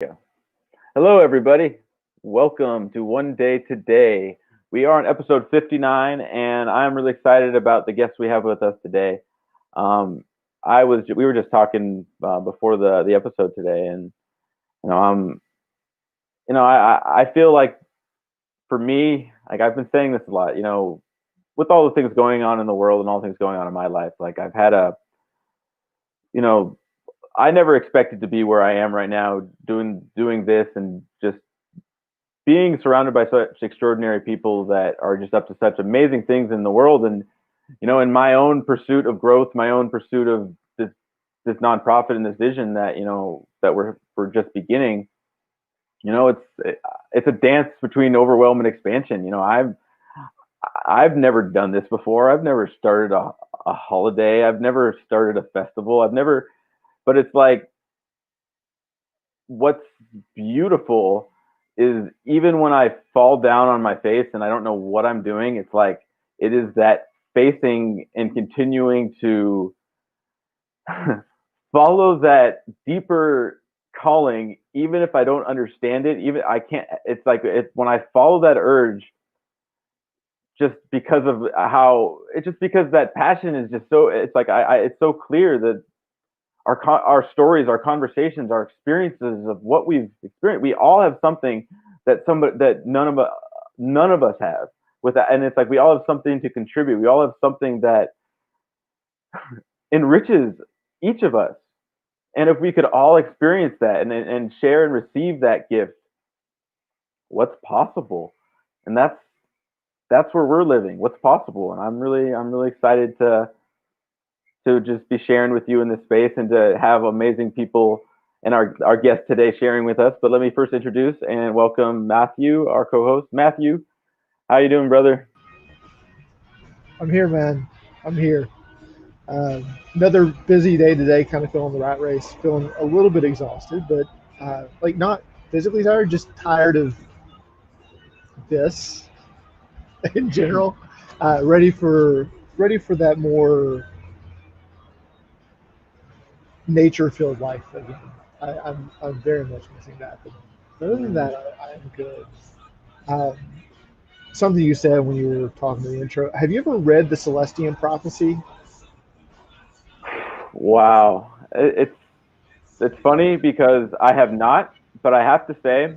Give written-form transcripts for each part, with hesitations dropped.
Yeah. Hello, everybody. Welcome to One Day Today. We are on episode 59, and I'm really excited about the guests we have with us today. Um, we were just talking before the episode today, and you know, I feel like for me, like I've been saying this a lot, with all the things going on in the world and all the things going on in my life, like I've had you know, I never expected to be where I am right now, doing this and just being surrounded by such extraordinary people that are just up to such amazing things in the world. And in my own pursuit of growth, my own pursuit of this nonprofit and this vision that that we're just beginning. It's a dance between overwhelm and expansion. I've never done this before. I've never started a holiday. I've never started a festival. But it's like, what's beautiful is even when I fall down on my face and I don't know what I'm doing, it's like it is that facing and continuing to follow that deeper calling, even if I don't understand it, even I can't. It's like when I follow that urge, just because of how it's just because that passion is just so. It's like it's so clear that our stories, our conversations, our experiences of what we've experienced. We all have something that none of us have with that, and it's like we all have something to contribute. We all have something that enriches each of us, and if we could all experience that and share and receive that gift, what's possible? And that's where we're living. What's possible? And I'm really excited to just be sharing with you in this space and to have amazing people and our guest today sharing with us. But let me first introduce and welcome Matthew, our co-host. Matthew, how you doing, brother? I'm here, man. I'm here. Another busy day today, kind of feeling the rat race, feeling a little bit exhausted, but like not physically tired, just tired of this in general. Ready for that more nature-filled life again. I'm very much missing that. But other than Mm. that, I'm good. Um, Something you said when you were talking in the intro. Have you ever read the Celestian Prophecy? Wow, it's funny because I have not, but I have to say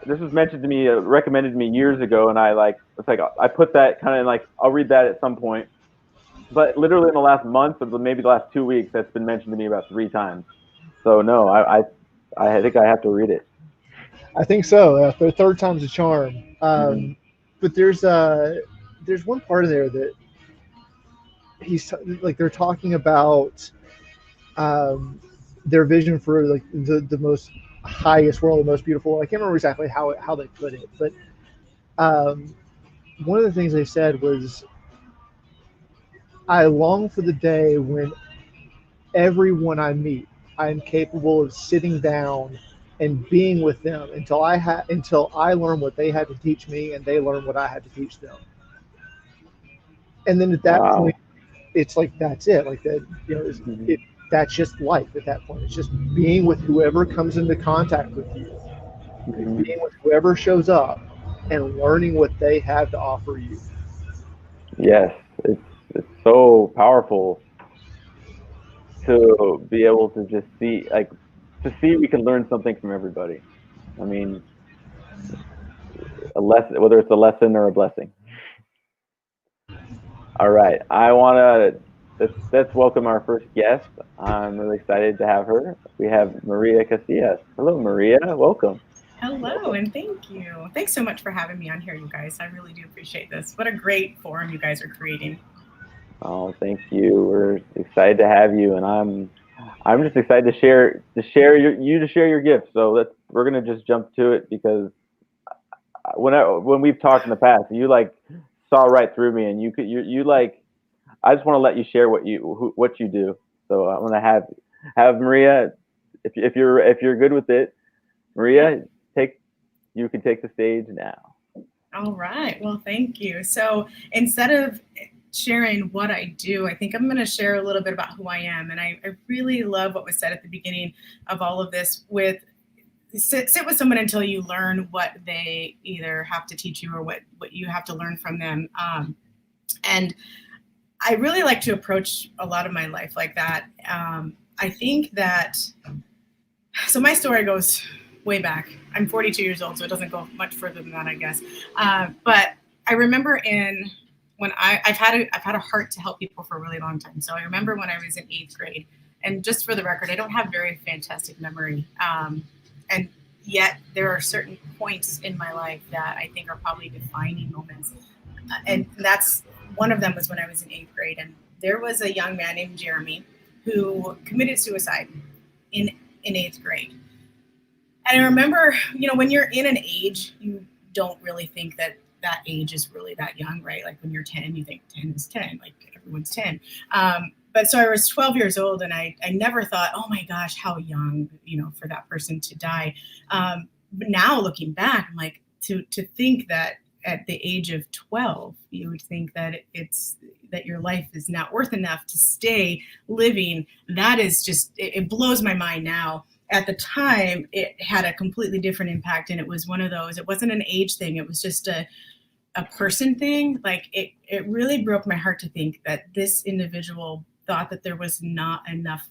this was mentioned to me, recommended to me years ago, and it's like I put that kind of like I'll read that at some point. But literally in the last month or maybe the last 2 weeks, that's been mentioned to me about 3 times. So no, I think I have to read it. I think so. The third time's a charm. Mm-hmm. But there's one part of there that he's like they're talking about um, their vision for like the most highest world, the most beautiful. I can't remember exactly how they put it, but um, one of the things they said was, "I long for the day when everyone I meet, I am capable of sitting down and being with them until I learn what they had to teach me and they learn what I had to teach them." And then at that point, Wow. it's like that's it. Like that, Mm-hmm. that's just life at that point. It's just being with whoever comes into contact with you, like Mm-hmm. being with whoever shows up, and learning what they have to offer you. Yes, it's so powerful to be able to just see, like, to see we can learn something from everybody. I mean, a lesson, whether it's a lesson or a blessing. All right, I want to let's welcome our first guest. I'm really excited to have her. We have Maria Casillas. Hello, Maria. Welcome. Hello, and thank you. Thanks so much for having me on here, you guys. I really do appreciate this. What a great forum you guys are creating. Oh, thank you. We're excited to have you, and I'm just excited to share your gifts. So we're gonna just jump to it because when we've talked in the past, you like saw right through me, and you like I just want to let you share what you do. So I want to have Maria, if you're good with it, Yeah. Maria, take you can take the stage now. All right. Well, thank you. So instead of sharing what I do, I think I'm going to share a little bit about who I am. And I really love what was said at the beginning of all of this with sit with someone until you learn what they either have to teach you or what you have to learn from them. And I really like to approach a lot of my life like that. I think that, so my story goes way back. I'm 42 years old, so it doesn't go much further than that, I guess. But I remember when I've had a heart to help people for a really long time. So I remember when I was in 8th grade, and just for the record, I don't have very fantastic memory. And yet there are certain points in my life that I think are probably defining moments. And that's one of them was when I was in 8th grade. And there was a young man named Jeremy who committed suicide in 8th grade. And I remember, when you're in an age, you don't really think that age is really that young, right? Like when you're 10, you think 10 is 10, like everyone's 10. But so I was 12 years old, and I never thought, oh my gosh, how young, for that person to die. But now looking back, I'm like, to think that at the age of 12, you would think that that your life is not worth enough to stay living. That is just, it blows my mind now. At the time, it had a completely different impact, and it was one of those, it wasn't an age thing, it was just a person thing. Like it really broke my heart to think that this individual thought that there was not enough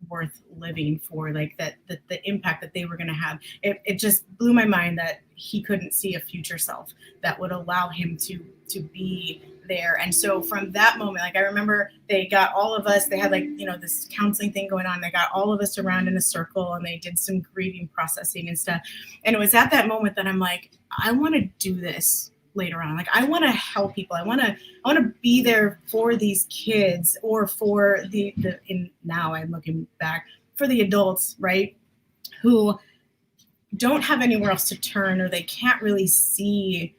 worth living for, like that the impact that they were going to have. It just blew my mind that he couldn't see a future self that would allow him to be there. And so from that moment, like I remember they got all of us, they had like, this counseling thing going on. They got all of us around in a circle, and they did some grieving processing and stuff. And it was at that moment that I'm like, I want to do this later on. Like I want to help people. I want to be there for these kids, or for now I'm looking back, for the adults, right, who don't have anywhere else to turn, or they can't really see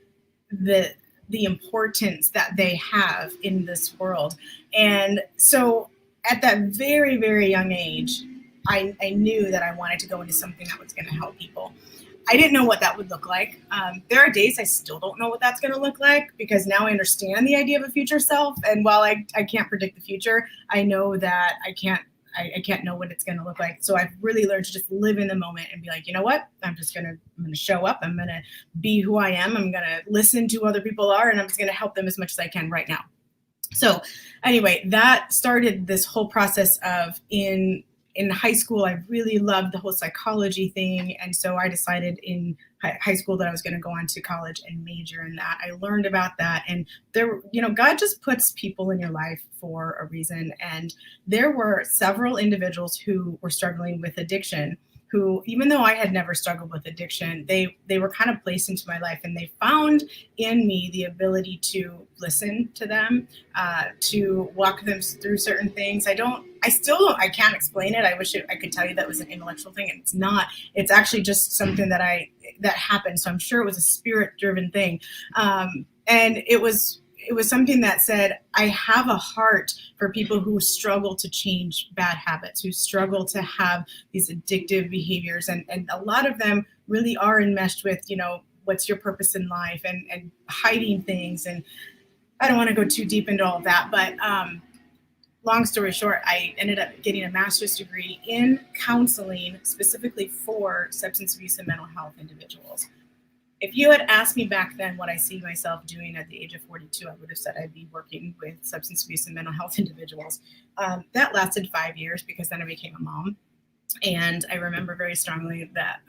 the importance that they have in this world. And so at that very, very young age, I knew that I wanted to go into something that was going to help people. I didn't know what that would look like. There are days I still don't know what that's going to look like, because now I understand the idea of a future self. And while I can't predict the future, I know that I can't know what it's going to look like. So I've really learned to just live in the moment and be like, you know what? I'm going to show up. I'm going to be who I am. I'm going to listen to who other people are, and I'm just going to help them as much as I can right now. So anyway, that started this whole process of in high school, I really loved the whole psychology thing. And so I decided in high school that I was going to go on to college and major in that. I learned about that. And there, God just puts people in your life for a reason. And there were several individuals who were struggling with addiction, who, even though I had never struggled with addiction, they were kind of placed into my life, and they found in me the ability to listen to them, to walk them through certain things. I can't explain it. I wish I could tell you that was an intellectual thing, and it's not. It's actually just something that happened. So I'm sure it was a spirit-driven thing. And it was something that said, I have a heart for people who struggle to change bad habits, who struggle to have these addictive behaviors. And a lot of them really are enmeshed with, what's your purpose in life, and hiding things. And I don't want to go too deep into all of that, but long story short, I ended up getting a master's degree in counseling, specifically for substance abuse and mental health individuals. If you had asked me back then what I see myself doing at the age of 42, I would have said I'd be working with substance abuse and mental health individuals. That lasted 5 years, because then I became a mom. And I remember very strongly that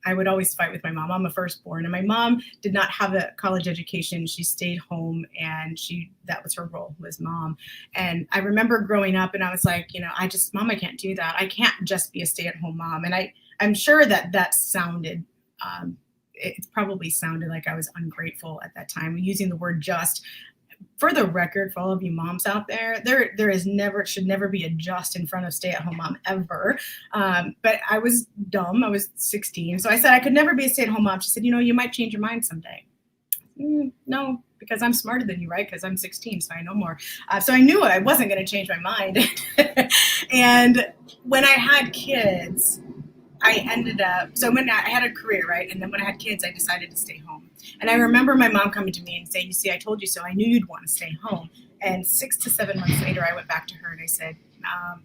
I would always fight with my mom. I'm a firstborn, and my mom did not have a college education. She stayed home, and that was her role, was mom. And I remember growing up, and I was like, Mom, I can't do that. I can't just be a stay-at-home mom. And I'm sure that sounded, it probably sounded like I was ungrateful at that time, using the word just. For the record, for all of you moms out there, should never be a just in front of stay-at-home mom ever. But I was dumb. I was 16. So I said I could never be a stay-at-home mom. She said, you might change your mind someday. No, because I'm smarter than you, right? Because I'm 16, so I know more. So I knew I wasn't going to change my mind. And when I had kids, I ended up, so when I had a career, right? And then when I had kids, I decided to stay home. And I remember my mom coming to me and saying, you see, I told you so. I knew you'd want to stay home. And 6 to 7 months later, I went back to her and I said,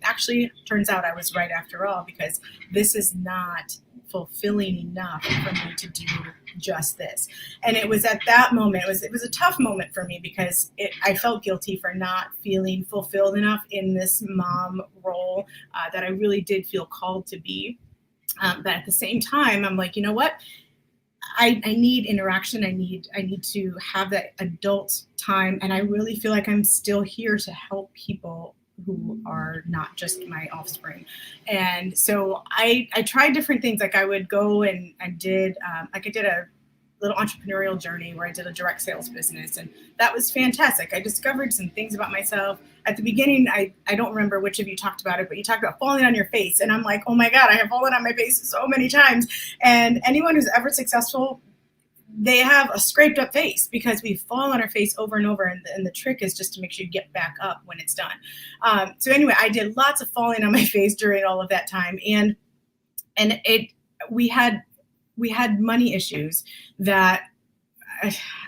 actually, turns out I was right after all, because this is not fulfilling enough for me to do just this. And it was at that moment, it was a tough moment for me because I felt guilty for not feeling fulfilled enough in this mom role that I really did feel called to be. But at the same time, I'm like, you know what? I need interaction. I need to have that adult time. And I really feel like I'm still here to help people who are not just my offspring. And so I tried different things. Like I would go and I did a little entrepreneurial journey where I did a direct sales business, and that was fantastic. I discovered some things about myself. At the beginning, I don't remember which of you talked about it, but you talked about falling on your face. And I'm like, oh my God, I have fallen on my face so many times. And anyone who's ever successful, they have a scraped up face because we fall on our face over and over. And the trick is just to make sure you get back up when it's done. So anyway, I did lots of falling on my face during all of that time. And we had money issues that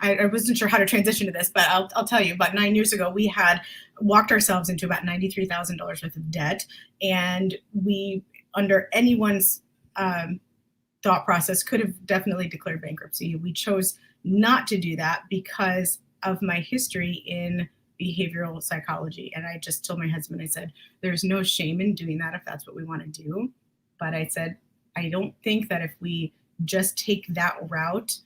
I wasn't sure how to transition to this, but I'll tell you. About 9 years ago, we had walked ourselves into about $93,000 worth of debt, and we, under anyone's thought process, could have definitely declared bankruptcy. We chose not to do that because of my history in behavioral psychology. And I just told my husband, I said, there's no shame in doing that if that's what we want to do. But I said, I don't think that if we just take that route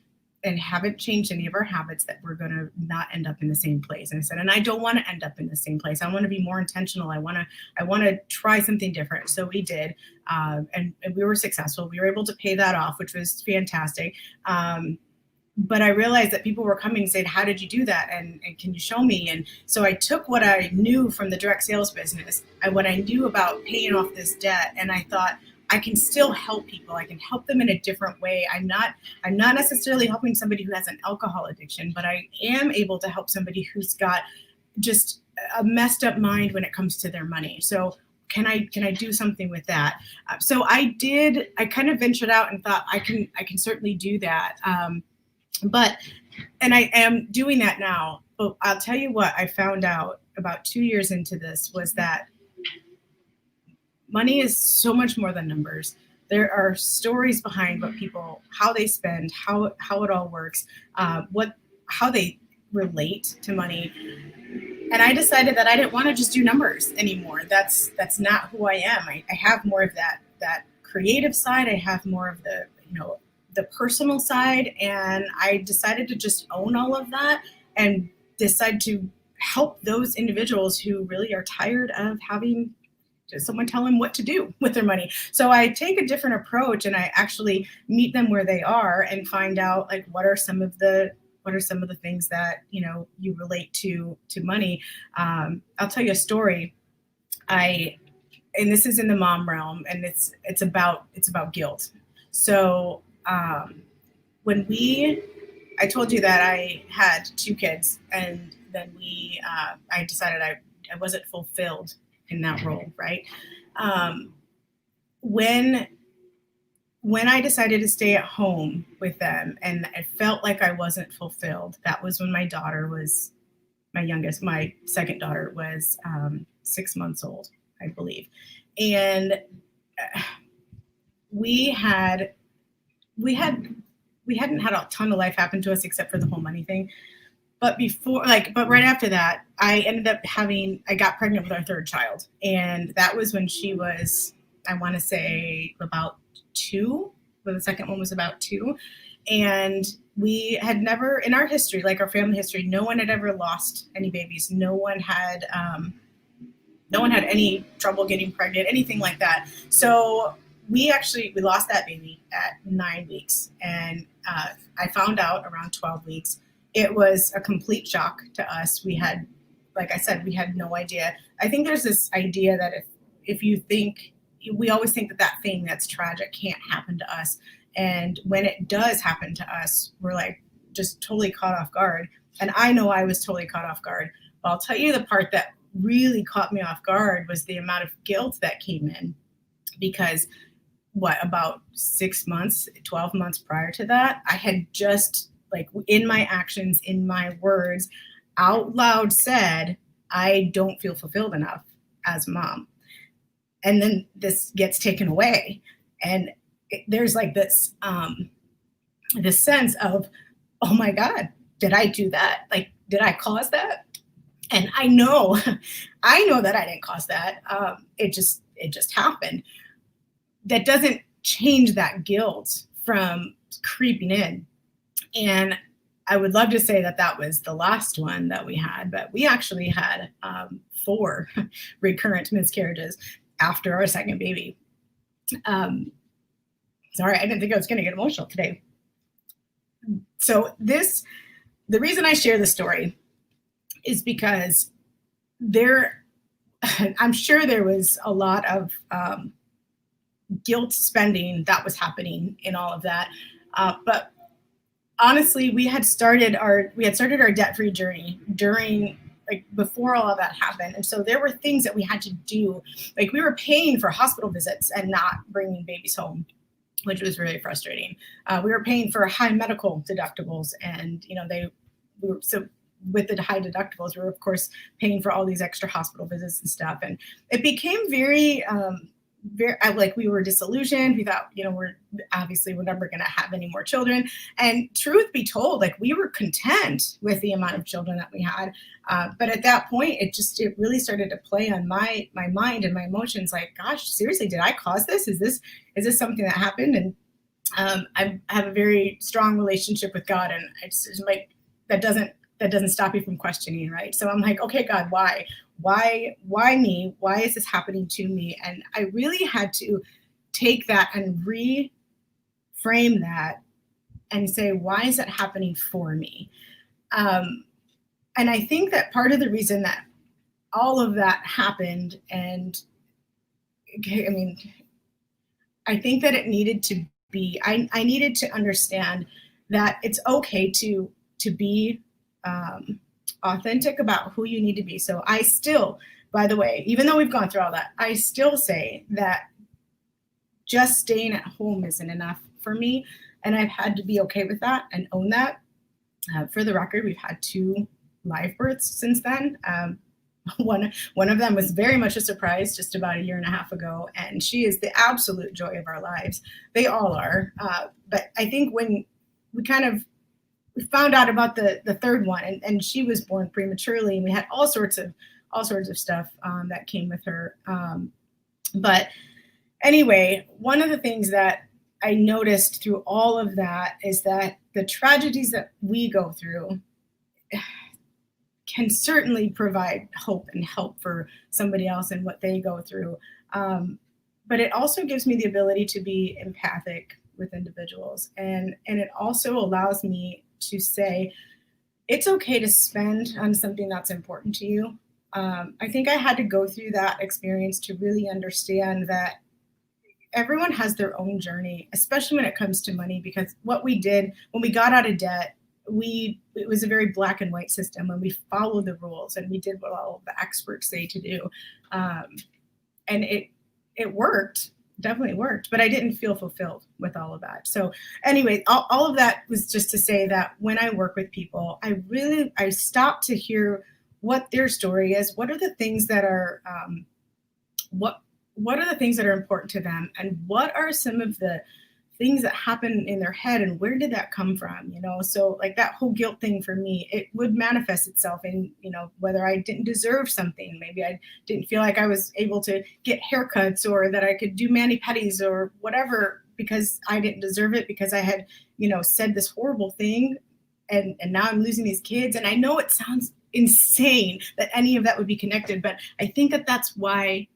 and haven't changed any of our habits, that we're going to not end up in the same place. And I said, and I don't want to end up in the same place. I want to be more intentional. I want to try something different. So we did, and we were successful. We were able to pay that off, which was fantastic. But I realized that people were coming and saying, how did you do that? And can you show me? And so I took what I knew from the direct sales business and what I knew about paying off this debt. And I thought, I can still help people. I can help them in a different way. I'm not necessarily helping somebody who has an alcohol addiction, but I am able to help somebody who's got just a messed up mind when it comes to their money. So can I do something with that? So I did. I kind of ventured out and thought I can certainly do that. And I am doing that now. But I'll tell you what I found out about 2 years into this was that money is so much more than numbers. There are stories behind what people, how they spend, how it all works, how they relate to money. And I decided that I didn't want to just do numbers anymore. That's not who I am. I have more of that creative side. I have more of the personal side. And I decided to just own all of that and decide to help those individuals who really are tired of having someone tell them what to do with their money. So I take a different approach and I actually meet them where they are and find out like what are some of the things that you relate to money. I'll tell you a story. And this is in the mom realm, and it's about guilt. So when I told you that I had 2 kids, and then I decided I wasn't fulfilled in that role, right? When I decided to stay at home with them and I felt like I wasn't fulfilled, that was when my second daughter was 6 months old, I believe. And we hadn't had a ton of life happen to us except for the whole money thing. But right after that, I got pregnant with our 3rd child. And that was when she was, I want to say about 2, but the second one was about 2. And we had never, in our history, like our family history, no one had ever lost any babies. No one had any trouble getting pregnant, anything like that. So we lost that baby at 9 weeks. And I found out around 12 weeks. It was a complete shock to us. We had, like I said, we had no idea. I think there's this idea that if you think, we always think that thing that's tragic can't happen to us. And when it does happen to us, we're like just totally caught off guard. And I know I was totally caught off guard. But I'll tell you the part that really caught me off guard was the amount of guilt that came in. Because about 6 months, 12 months prior to that, I had just, like, in my actions, in my words, out loud said, I don't feel fulfilled enough as a mom. And then this gets taken away. And there's like this sense of, oh my God, did I do that? Like, did I cause that? And I know that I didn't cause that. It just happened. That doesn't change that guilt from creeping in. And I would love to say that that was the last one that we had, but we actually had 4 recurrent miscarriages after our second baby. Sorry, I didn't think I was going to get emotional today. So the reason I share this story is because I'm sure there was a lot of guilt spending that was happening in all of that. But honestly, we had started our debt-free journey before all of that happened. And so there were things that we had to do. Like, we were paying for hospital visits and not bringing babies home, which was really frustrating. We were paying for high medical deductibles, and so with the high deductibles, we were of course paying for all these extra hospital visits and stuff. And it became very like, we were disillusioned. We thought, we're never going to have any more children. And truth be told, like, we were content with the amount of children that we had. But at that point, it really started to play on my mind and my emotions. Like, gosh, seriously, did I cause this? Is this something that happened? And I have a very strong relationship with God, and it's like, that doesn't stop you from questioning, right? So I'm like, okay, God, why me? Why is this happening to me? And I really had to take that and reframe that and say, why is that happening for me? And I think that part of the reason that all of that happened, and I think that it needed to be, I needed to understand that it's okay to be authentic about who you need to be. So I still, by the way, even though we've gone through all that, I still say that just staying at home isn't enough for me. And I've had to be okay with that and own that. For the record, we've had 2 live births since then. One of them was very much a surprise just about 1.5 years ago, and she is the absolute joy of our lives. They all are. But I think when we found out about the third one, and she was born prematurely, and we had all sorts of stuff that came with her. But anyway, one of the things that I noticed through all of that is that the tragedies that we go through can certainly provide hope and help for somebody else and what they go through. But it also gives me the ability to be empathic with individuals. And it also allows me to say, it's okay to spend on something that's important to you. I think I had to go through that experience to really understand that everyone has their own journey, especially when it comes to money, because what we did when we got out of debt, it was a very black and white system, and we followed the rules and we did what all of the experts say to do. And it worked, definitely worked, but I didn't feel fulfilled with all of that. So anyway, all of that was just to say that when I work with people, I stop to hear what their story is. What are the things that are, what are the things that are important to them, and what are some of the things that happen in their head, and where did that come from? So like that whole guilt thing for me, it would manifest itself in, whether I didn't deserve something. Maybe I didn't feel like I was able to get haircuts, or that I could do mani-pedis or whatever, because I didn't deserve it, because I had, said this horrible thing, and now I'm losing these kids. And I know it sounds insane that any of that would be connected, but I think that's why,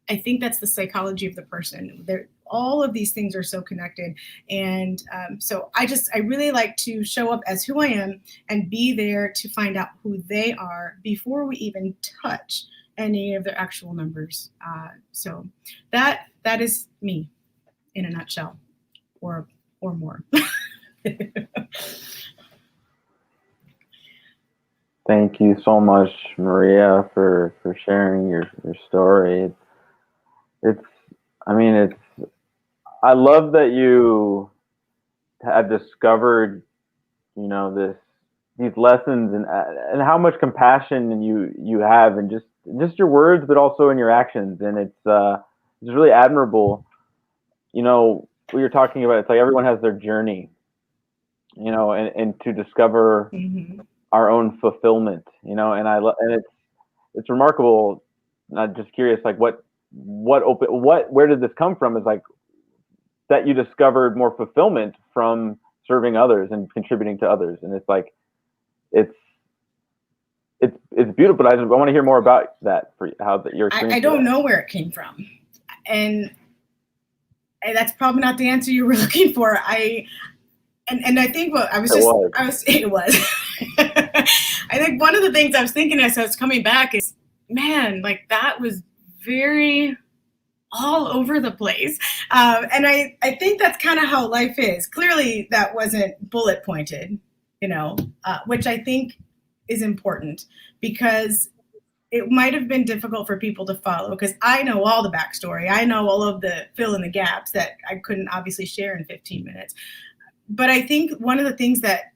I think that's the psychology of the person. All of these things are so connected. And so I really like to show up as who I am and be there to find out who they are before we even touch any of their actual numbers. So that is me in a nutshell, or more. Thank you so much, Maria, for sharing your story. I love that you have discovered, these lessons, and how much compassion you have, and just your words, but also in your actions. And it's really admirable. what you're talking about, it's like everyone has their journey, and to discover our own fulfillment, and it's remarkable. I'm just curious, like where did this come from? Is like that you discovered more fulfillment from serving others and contributing to others, and it's like it's beautiful. But I want to hear more about that for how that your experience. I don't know where it came from, and that's probably not the answer you were looking for. I think what I was it was. I think one of the things I was thinking as I was coming back is, man, like that was very all over the place. And I think that's kind of how life is. Clearly that wasn't bullet pointed, which I think is important, because it might have been difficult for people to follow, because I know all the backstory. I know all of the fill in the gaps that I couldn't obviously share in 15 minutes. But I think one of the things that,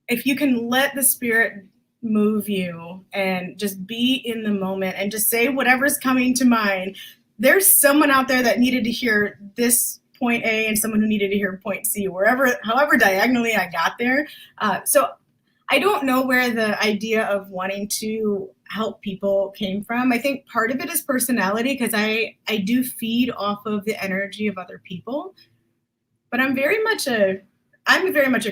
if you can let the Spirit move you and just be in the moment and just say whatever's coming to mind, there's someone out there that needed to hear this point A and someone who needed to hear point C, however diagonally I got there. So I don't know where the idea of wanting to help people came from. I think part of it is personality, because I do feed off of the energy of other people, but I'm very much a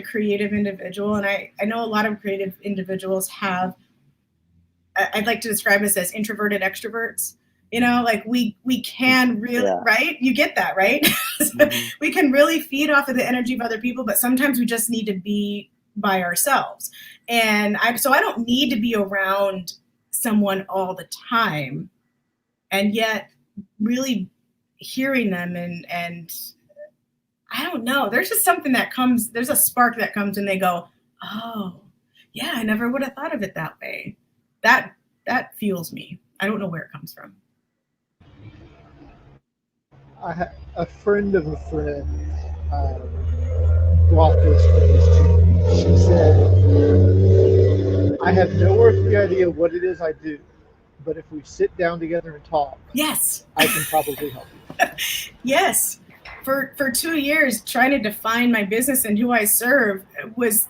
creative individual, and I know a lot of creative individuals have, I'd like to describe this as introverted extroverts. Like we can really, right? You get that, right? So we can really feed off of the energy of other people, but sometimes we just need to be by ourselves. And so I don't need to be around someone all the time, and yet really hearing them and I don't know. There's just something that comes, there's a spark that comes and they go, oh, yeah, I never would have thought of it that way. That fuels me. I don't know where it comes from. A friend of a friend brought this phrase to me. She said, I have no earthly idea what it is I do, but if we sit down together and talk, yes, I can probably help you. Yes. For 2 years, trying to define my business and who I serve was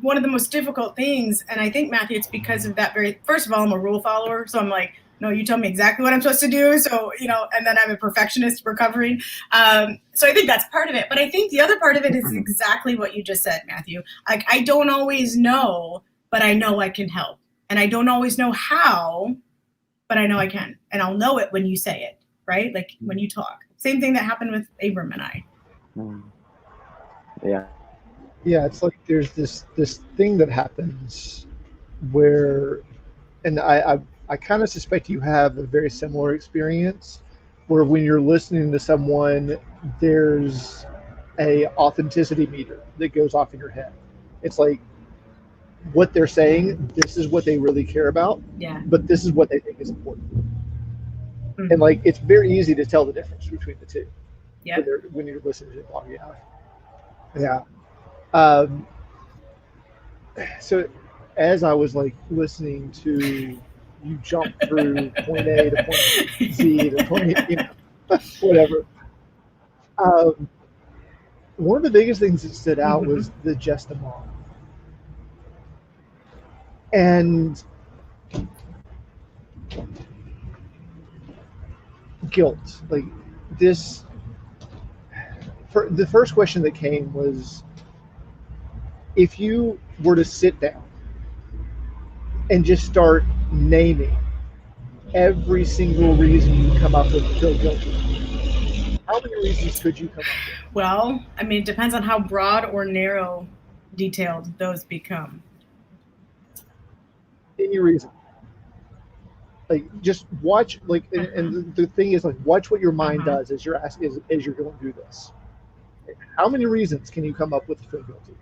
one of the most difficult things. And I think, Matthew, it's because of that first of all, I'm a rule follower. So I'm like, no, you tell me exactly what I'm supposed to do. So, and then I'm a perfectionist recovering. So I think that's part of it. But I think the other part of it is exactly what you just said, Matthew. Like, I don't always know, but I know I can help. And I don't always know how, but I know I can. And I'll know it when you say it, right? Like when you talk. Same thing that happened with Abram and I. Yeah, it's like there's this thing that happens where, and I kind of suspect you have a very similar experience, where when you're listening to someone, there's a authenticity meter that goes off in your head. It's like what they're saying, this is what they really care about, but this is what they think is important. And like, it's very easy to tell the difference between the two. Yeah. When you're listening to it long enough. Yeah. So as I was like listening to you jump through point A to point Z to point, whatever. One of the biggest things that stood out was the just a mom. And guilt, like this. The first question that came was, if you were to sit down and just start naming every single reason you come up with to feel guilty, how many reasons could you come up with? Well, I mean, it depends on how broad or narrow detailed those become. Any reason. Like, just watch, like, and the thing is, like, watch what your mind does as you're asking, as you're going through this. How many reasons can you come up with to feel guilty?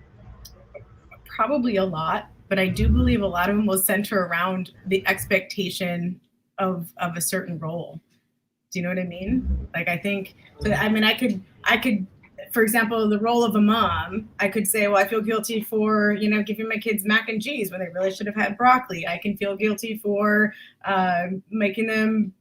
Probably a lot, but I do believe a lot of them will center around the expectation of a certain role. Do you know what I mean? Like, I think, I mean, I could, for example, the role of a mom, I could say, well, I feel guilty for, giving my kids mac and cheese when they really should have had broccoli. I can feel guilty for making them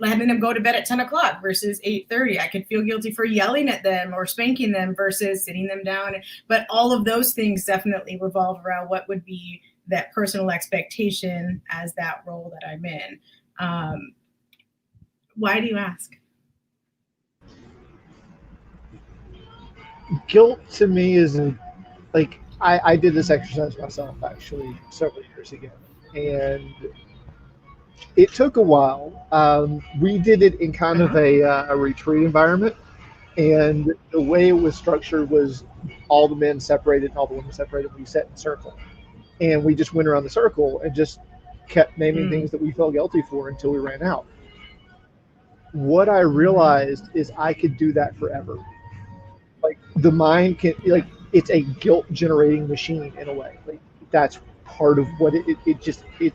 having them go to bed at 10 o'clock versus 8:30. I could feel guilty for yelling at them or spanking them versus sitting them down. But all of those things definitely revolve around what would be that personal expectation as that role that I'm in. Why do you ask? Guilt to me is like I did this exercise myself actually several years ago, and it took a while. We did it in kind of a retreat environment, and the way it was structured was all the men separated and all the women separated. We sat in a circle, and we just went around the circle and just kept naming things that we felt guilty for until we ran out. What I realized is I could do that forever. Like the mind can, like, it's a guilt generating machine in a way. Like that's part of what it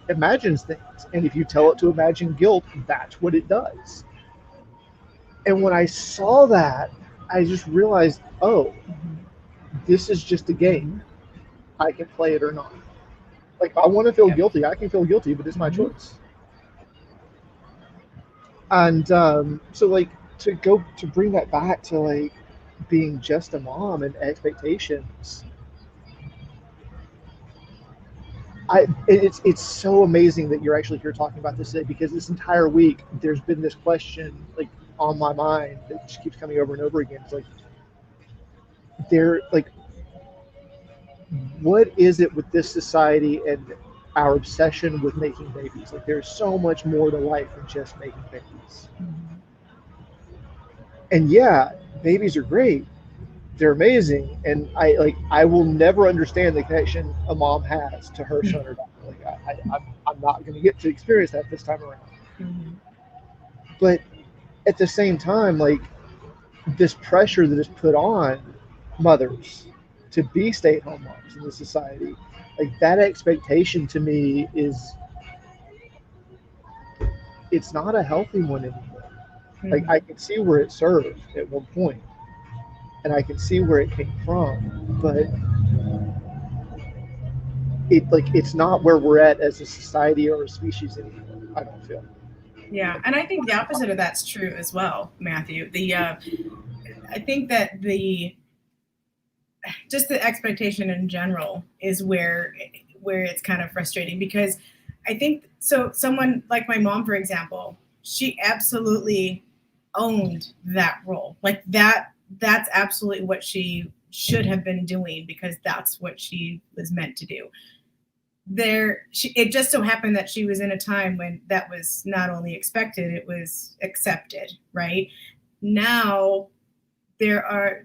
imagines things, and if you tell it to imagine guilt, that's what it does. And when I saw that, I just realized, oh, this is just a game. I can play it or not. Like if I want to feel guilty, I can feel guilty, but it's my choice. And so like to bring that back to like being just a mom and expectations, it's so amazing that you're actually here talking about this today, because this entire week there's been this question like on my mind that just keeps coming over and over again. It's like what is it with this society and our obsession with making babies? Like there's so much more to life than just making babies. And yeah, babies are great. They're amazing, and I will never understand the connection a mom has to her son or daughter. Like I'm not going to get to experience that this time around. But at the same time, like this pressure that is put on mothers to be stay-at-home moms in this society, like that expectation to me it's not a healthy one anymore. Like I can see where it served at one point, and I can see where it came from, but it's not where we're at as a society or a species anymore, I don't feel. Yeah, and I think the opposite of that's true as well, Matthew. I think that just the expectation in general is where it's kind of frustrating, because I think so someone like my mom, for example, she absolutely owned that role. Like that's absolutely what she should have been doing, because that's what she was meant to do. It just so happened that she was in a time when that was not only expected, it was accepted, right? Now there are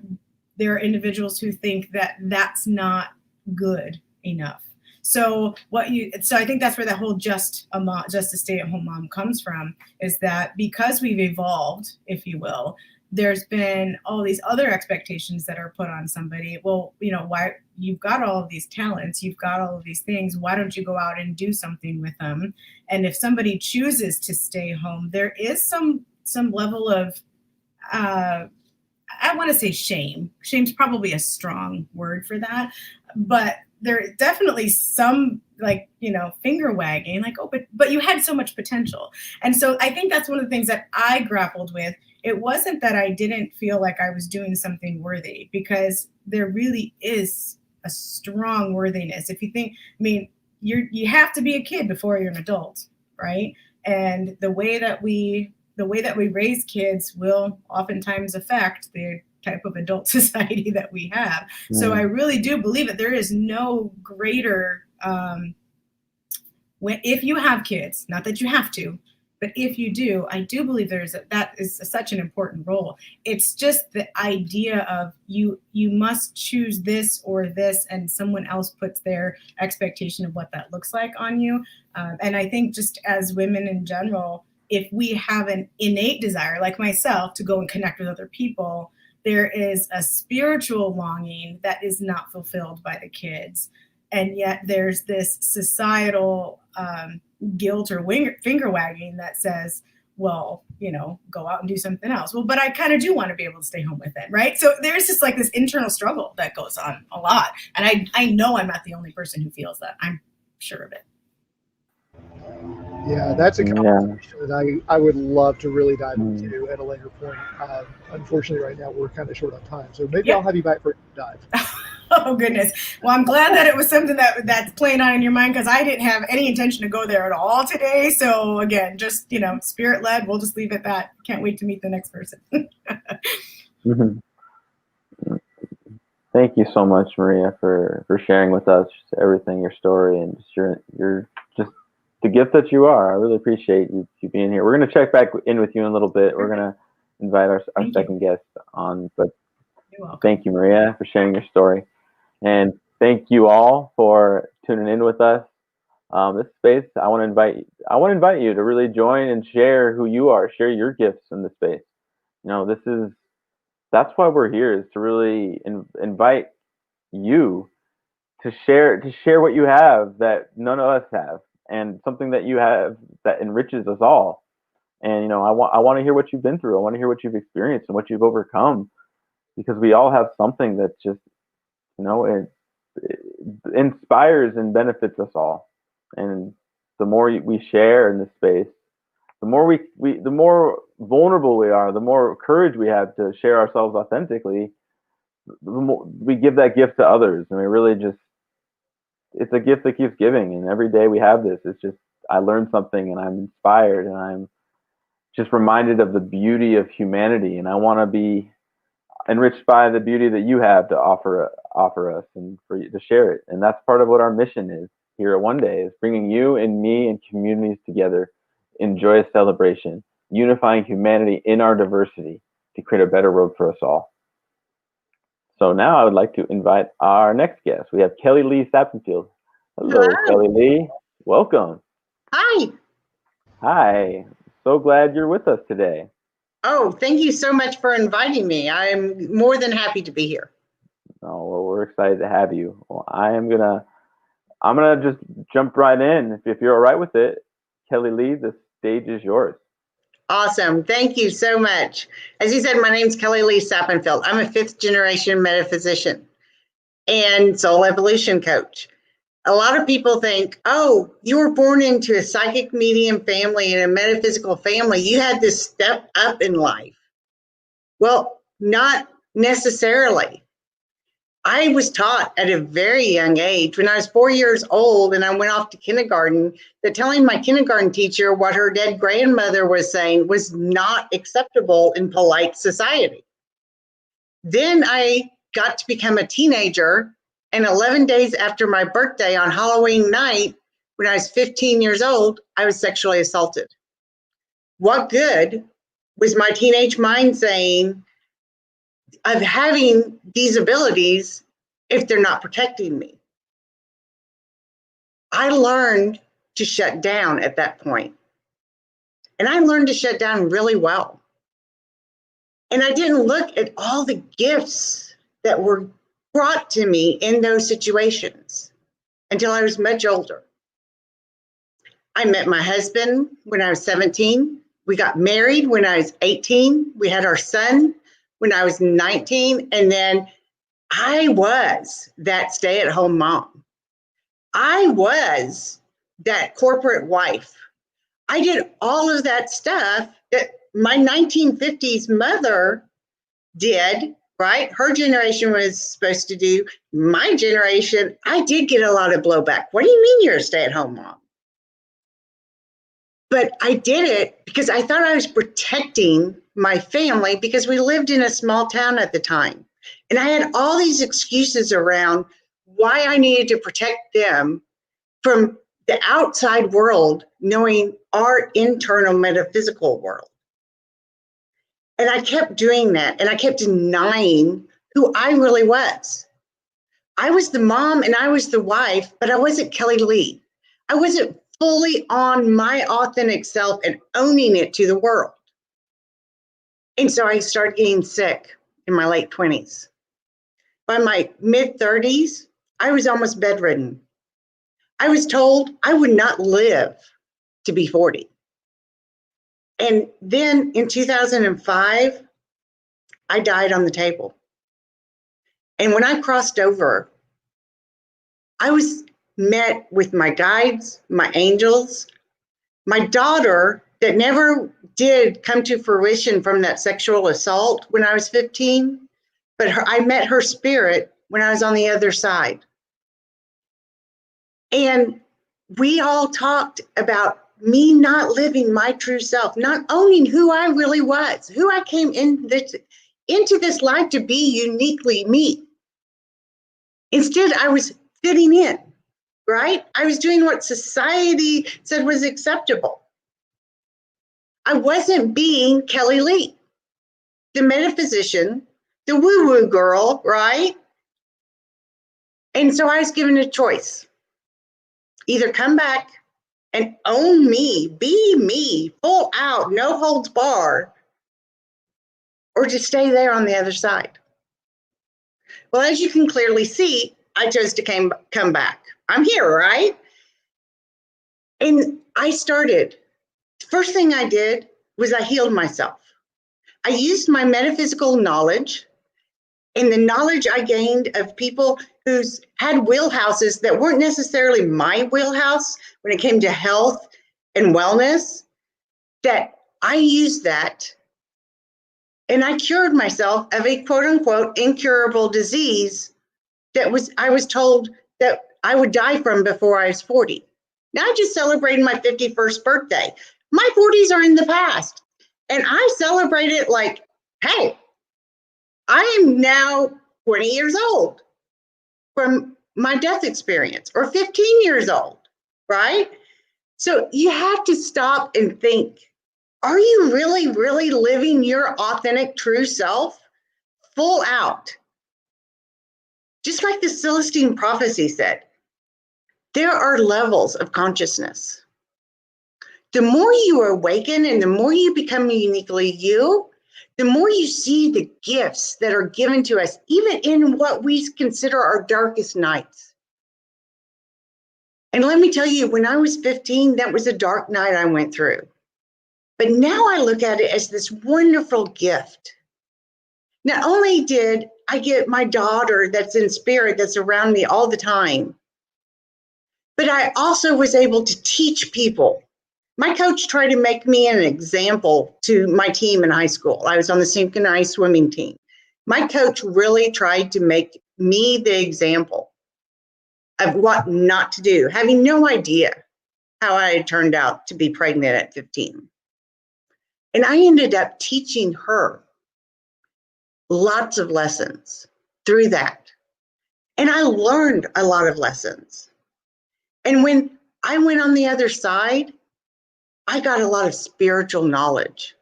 individuals who think that that's not good enough. So I think that's where that whole just a stay-at-home mom comes from, is that because we've evolved, if you will, there's been all these other expectations that are put on somebody. Well, why you've got all of these talents, you've got all of these things, why don't you go out and do something with them? And if somebody chooses to stay home, there is some level of I want to say shame. Shame's probably a strong word for that, but there definitely some finger wagging, like, oh, but you had so much potential. And so I think that's one of the things that I grappled with. It wasn't that I didn't feel like I was doing something worthy, because there really is a strong worthiness. If you think, you have to be a kid before you're an adult, right? And the way that we raise kids will oftentimes affect the type of adult society that we have. So I really do believe that there is no greater, if you have kids, not that you have to, but if you do, I do believe that is such an important role. It's just the idea of you must choose this or this, and someone else puts their expectation of what that looks like on you. And I think just as women in general, if we have an innate desire, like myself, to go and connect with other people, there is a spiritual longing that is not fulfilled by the kids. And yet there's this societal guilt or finger wagging that says, well, go out and do something else. Well, but I kind of do want to be able to stay home with it, right? So there's just like this internal struggle that goes on a lot. And I know I'm not the only person who feels that. I'm sure of it. Yeah, that's a Yeah. conversation that I would love to really dive Mm. into at a later point. Unfortunately, right now we're kind of short on time, so maybe Yep. I'll have you back for a dive. Oh goodness. Well, I'm glad that it was something that's playing on in your mind, because I didn't have any intention to go there at all today. So again, just spirit led. We'll just leave it at that. Can't wait to meet the next person. Mhm. Thank you so much, Maria, for sharing with us everything, your story, and just your just the gift that you are. I really appreciate you being here. We're going to check back in with you in a little bit. We're going to invite our Thank you. second guest on, but You're welcome. thank you, Maria, for sharing your story, and thank you all for tuning in with us. This space, I want to invite you to really join and share who you are, share your gifts in this space. That's why we're here, is to really invite you to share what you have that none of us have, and something that you have that enriches us all. And I want to hear what you've been through. I want to hear what you've experienced and what you've overcome, because we all have something that just it inspires and benefits us all. And the more we share in this space, the more the more vulnerable we are, the more courage we have to share ourselves authentically, the more we give that gift to others. And we really just, it's a gift that keeps giving. And every day we have this, it's just, I learned something and I'm inspired and I'm just reminded of the beauty of humanity. And I want to be enriched by the beauty that you have to offer us, and for you to share it. And that's part of what our mission is here at One Day, is bringing you and me and communities together in joyous celebration, unifying humanity in our diversity to create a better world for us all. So now I would like to invite our next guest. We have Kelli Lee Sappenfield. Hello, Kelli Lee. Welcome. Hi. Hi. So glad you're with us today. Oh, thank you so much for inviting me. I'm more than happy to be here. Oh, well, we're excited to have you. Well, I'm gonna just jump right in. If you're all right with it, Kelli Lee, the stage is yours. Awesome. Thank you so much. As you said, my name's Kelli Lee Sappenfield. I'm a 5th generation metaphysician and soul evolution coach. A lot of people think, oh, you were born into a psychic medium family and a metaphysical family. You had to step up in life. Well, not necessarily. I was taught at a very young age, when I was 4 years old and I went off to kindergarten, that telling my kindergarten teacher what her dead grandmother was saying was not acceptable in polite society. Then I got to become a teenager, and 11 days after my birthday on Halloween night, when I was 15 years old, I was sexually assaulted. What good was my teenage mind saying of having these abilities if they're not protecting me? I learned to shut down at that point. And I learned to shut down really well. And I didn't look at all the gifts that were brought to me in those situations until I was much older. I met my husband when I was 17. We got married when I was 18. We had our son when I was 19. And then I was that stay-at-home mom. I was that corporate wife. I did all of that stuff that my 1950s mother did, right? Her generation was supposed to do. My generation, I did get a lot of blowback. What do you mean you're a stay-at-home mom? But I did it because I thought I was protecting my family, because we lived in a small town at the time. And I had all these excuses around why I needed to protect them from the outside world knowing our internal metaphysical world. And I kept doing that, and I kept denying who I really was. I was the mom and I was the wife, but I wasn't Kelli Lee. I wasn't fully on my authentic self and owning it to the world. And so I started getting sick in my late 20s. By my mid 30s, I was almost bedridden. I was told I would not live to be 40. And then in 2005, I died on the table. And when I crossed over, I was met with my guides, my angels, My daughter, that never did come to fruition from that sexual assault when I was 15, but I met her spirit when I was on the other side. And we all talked about me not living my true self, not owning who I really was, who I came into this life to be uniquely me. Instead, I was fitting in, right? I was doing what society said was acceptable. I wasn't being Kelli Lee, the metaphysician, the woo-woo girl, right? And so I was given a choice. Either come back and own me, be me, full out, no holds barred, or just stay there on the other side. Well, as you can clearly see, I chose to come back. I'm here, right? And I started. The first thing I did was I healed myself. I used my metaphysical knowledge and the knowledge I gained of people who had wheelhouses that weren't necessarily my wheelhouse when it came to health and wellness, that I used that and I cured myself of a quote unquote incurable disease that I was told that I would die from before I was 40. Now I just celebrated my 51st birthday. My 40s are in the past. And I celebrate it like, hey, I am now 20 years old from my death experience, or 15 years old, right? So you have to stop and think, are you really, really living your authentic, true self full out? Just like the Celestine prophecy said, there are levels of consciousness. The more you awaken and the more you become uniquely you, the more you see the gifts that are given to us, even in what we consider our darkest nights. And let me tell you, when I was 15, that was a dark night I went through. But now I look at it as this wonderful gift. Not only did I get my daughter that's in spirit, that's around me all the time, but I also was able to teach people. My coach tried to make me an example to my team in high school. I was on the synchronized swimming team. My coach really tried to make me the example of what not to do, having no idea how I had turned out to be pregnant at 15. And I ended up teaching her lots of lessons through that. And I learned a lot of lessons. And when I went on the other side, I got a lot of spiritual knowledge.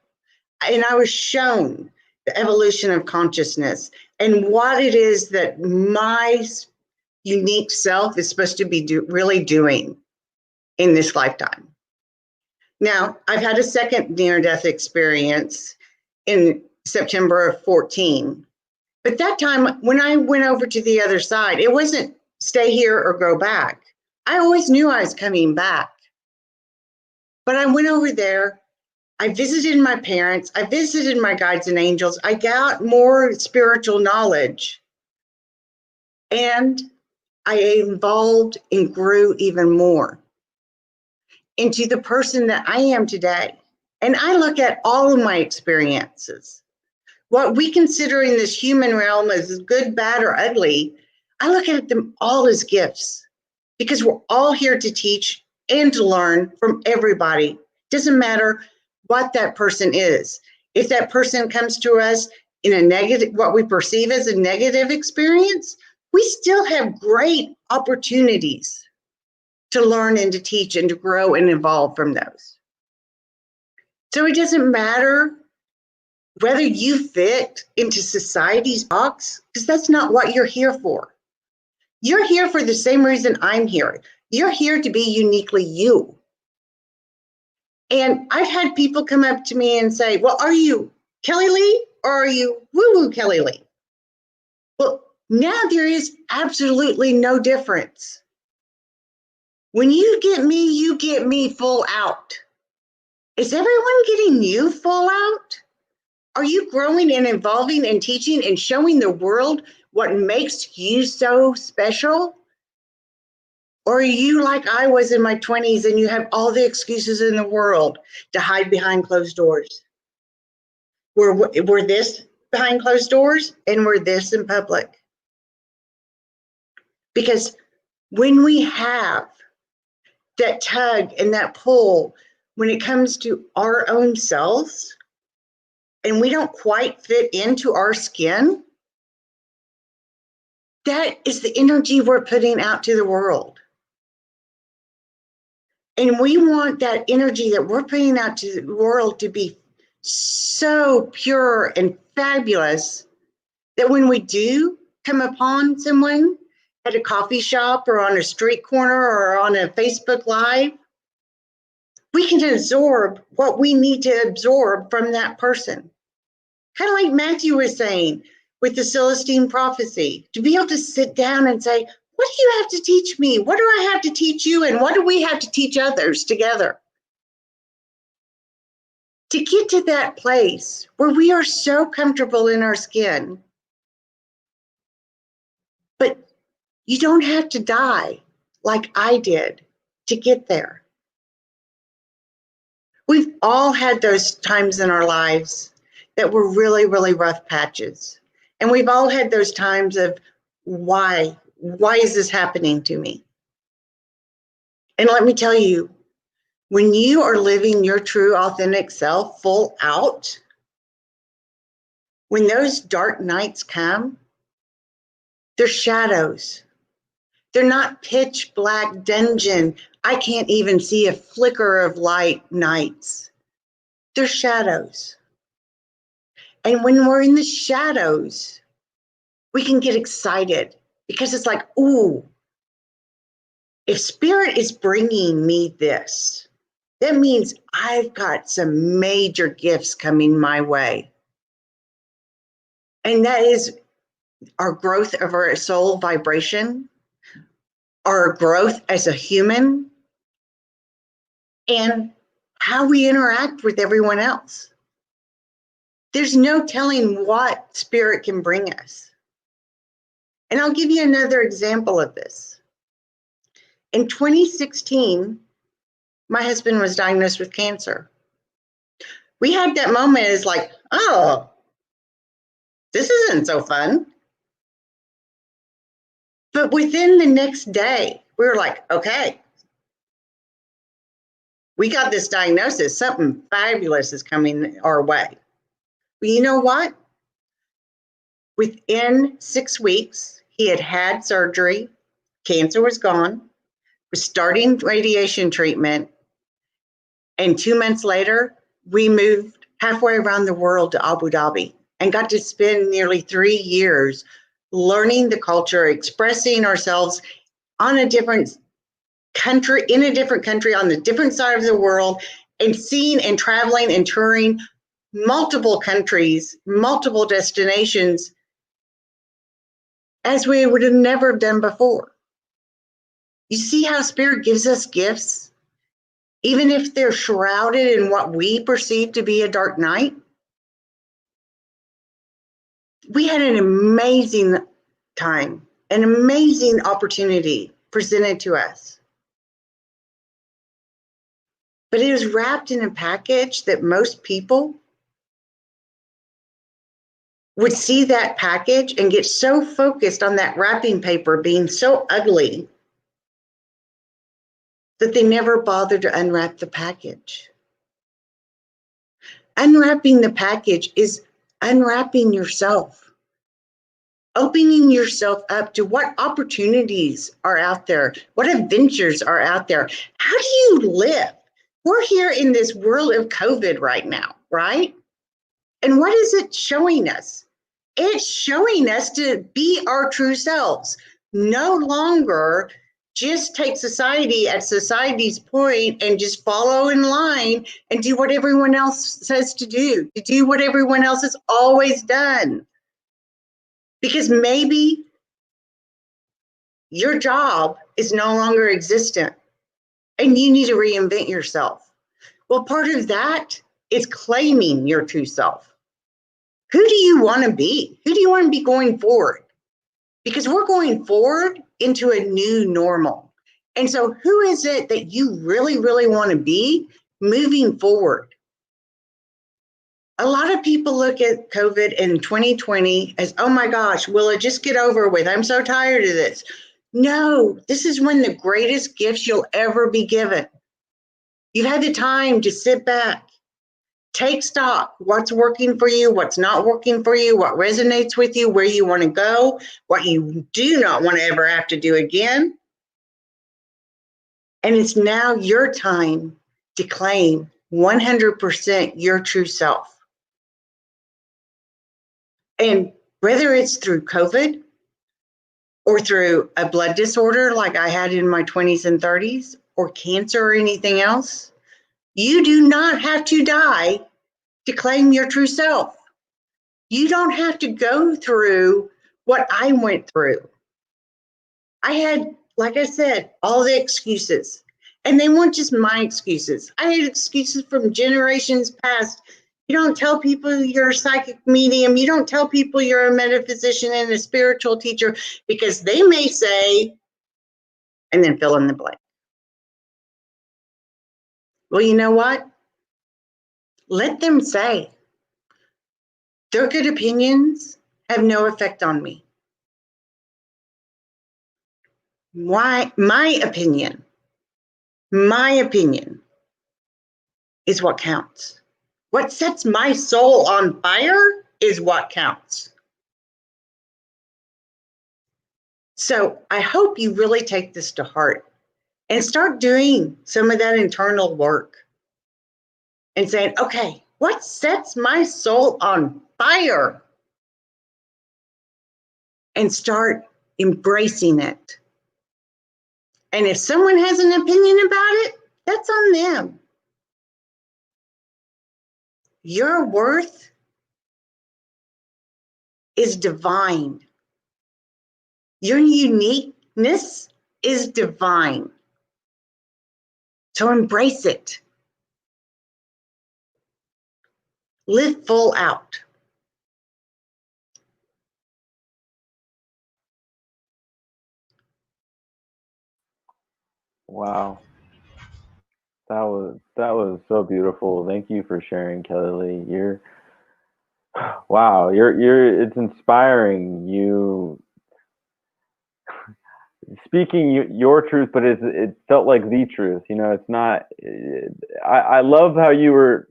And I was shown the evolution of consciousness and what it is that my unique self is supposed to be really doing in this lifetime. Now, I've had a second near-death experience in September of 14. But that time, when I went over to the other side, it wasn't stay here or go back. I always knew I was coming back. But I went over there, I visited my parents, I visited my guides and angels, I got more spiritual knowledge, and I evolved and grew even more into the person that I am today. And I look at all of my experiences. What we consider in this human realm as good, bad, or ugly, I look at them all as gifts, because we're all here to teach and to learn from everybody. Doesn't matter what that person is. If that person comes to us in a negative, what we perceive as a negative experience, we still have great opportunities to learn and to teach and to grow and evolve from those. So it doesn't matter whether you fit into society's box, because that's not what you're here for. You're here for the same reason I'm here. You're here to be uniquely you. And I've had people come up to me and say, well, are you Kelli Lee or are you woo-woo Kelli Lee? Well, now there is absolutely no difference. When you get me full out. Is everyone getting you full out? Are you growing and evolving and teaching and showing the world what makes you so special? Or are you like I was in my 20s and you have all the excuses in the world to hide behind closed doors? We're this behind closed doors and we're this in public. Because when we have that tug and that pull, when it comes to our own selves, and we don't quite fit into our skin, that is the energy we're putting out to the world. And we want that energy that we're putting out to the world to be so pure and fabulous that when we do come upon someone at a coffee shop or on a street corner or on a Facebook Live, we can absorb what we need to absorb from that person. Kind of like Matthew was saying with the Celestine prophecy, to be able to sit down and say, what do you have to teach me? What do I have to teach you? And what do we have to teach others together? To get to that place where we are so comfortable in our skin, but you don't have to die like I did to get there. We've all had those times in our lives that were really, really rough patches. And we've all had those times of, why is this happening to me? And let me tell you, when you are living your true authentic self full out, when those dark nights come, they're shadows. They're not pitch black dungeon, I can't even see a flicker of light nights. They're shadows. And when we're in the shadows, we can get excited because it's like, ooh, if spirit is bringing me this, that means I've got some major gifts coming my way. And that is our growth of our soul vibration, our growth as a human, and how we interact with everyone else. There's no telling what spirit can bring us. And I'll give you another example of this. In 2016, my husband was diagnosed with cancer. We had that moment as like, oh, this isn't so fun. But within the next day, we were like, okay, we got this diagnosis. Something fabulous is coming our way. But you know what? Within 6 weeks, he had had surgery. Cancer was gone. Was starting radiation treatment. And 2 months later, we moved halfway around the world to Abu Dhabi and got to spend nearly 3 years learning the culture, expressing ourselves on a different country, in a different country, on the different side of the world, and seeing and traveling and touring multiple countries, multiple destinations, as we would have never done before. You see how Spirit gives us gifts, even if they're shrouded in what we perceive to be a dark night? We had an amazing time, an amazing opportunity presented to us. But it was wrapped in a package that most people would see that package and get so focused on that wrapping paper being so ugly that they never bothered to unwrap the package. Unwrapping the package is unwrapping yourself, opening yourself up to what opportunities are out there, what adventures are out there. How do you live? We're here in this world of COVID right now, right? And what is it showing us? It's showing us to be our true selves, no longer just take society at society's point and just follow in line and do what everyone else says to do what everyone else has always done. Because maybe your job is no longer existent and you need to reinvent yourself. Well, part of that is claiming your true self. Who do you want to be? Who do you want to be going forward? Because we're going forward into a new normal. And so who is it that you really, really want to be moving forward? A lot of people look at COVID in 2020 as, oh my gosh, will it just get over with? I'm so tired of this. No, this is one of the greatest gifts you'll ever be given. You've had the time to sit back, take stock, what's working for you, what's not working for you, what resonates with you, where you want to go, what you do not want to ever have to do again. And it's now your time to claim 100% your true self. And whether it's through COVID or through a blood disorder like I had in my 20s and 30s, or cancer or anything else, you do not have to die to claim your true self. You don't have to go through what I went through. I had, like I said, all the excuses. And they weren't just my excuses. I had excuses from generations past. You don't tell people you're a psychic medium. You don't tell people you're a metaphysician and a spiritual teacher, because they may say, and then fill in the blank. Well, you know what? Let them say. Their good opinions have no effect on me. My opinion is what counts. What sets my soul on fire is what counts. So I hope you really take this to heart and start doing some of that internal work and saying, okay, what sets my soul on fire? And start embracing it. And if someone has an opinion about it, that's on them. Your worth is divine. Your uniqueness is divine. So embrace it. Live full out. Wow. That was so beautiful. Thank you for sharing, Kelli Lee. You're it's inspiring. You speaking your truth, but it felt like the truth. You know, it's not. I love how you were.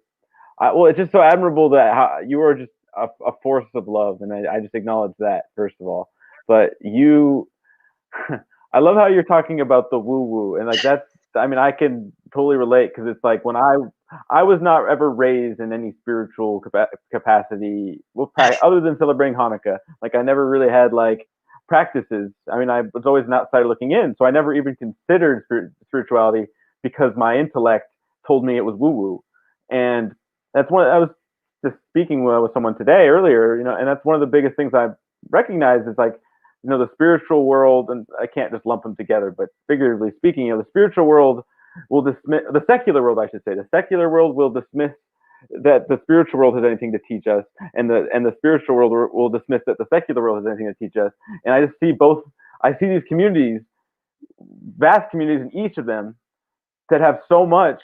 Well, it's just so admirable that how you were just a force of love, and I just acknowledge that first of all. But you, I love how you're talking about the woo woo, and like that's. I mean, I can totally relate, because it's like when I was not ever raised in any spiritual capacity, well, other than celebrating Hanukkah. Like I never really had like practices. I mean, I was always an outsider looking in, so I never even considered spirituality, because my intellect told me it was woo woo, and that's one. I was just speaking with someone today earlier, you know, and that's one of the biggest things I've recognized is like, you know, the spiritual world, and I can't just lump them together, but figuratively speaking, you know, the spiritual world will dismiss, the secular world, I should say, the secular world will dismiss that the spiritual world has anything to teach us, and the spiritual world will dismiss that the secular world has anything to teach us. And I just see both. I see these communities, vast communities in each of them, that have so much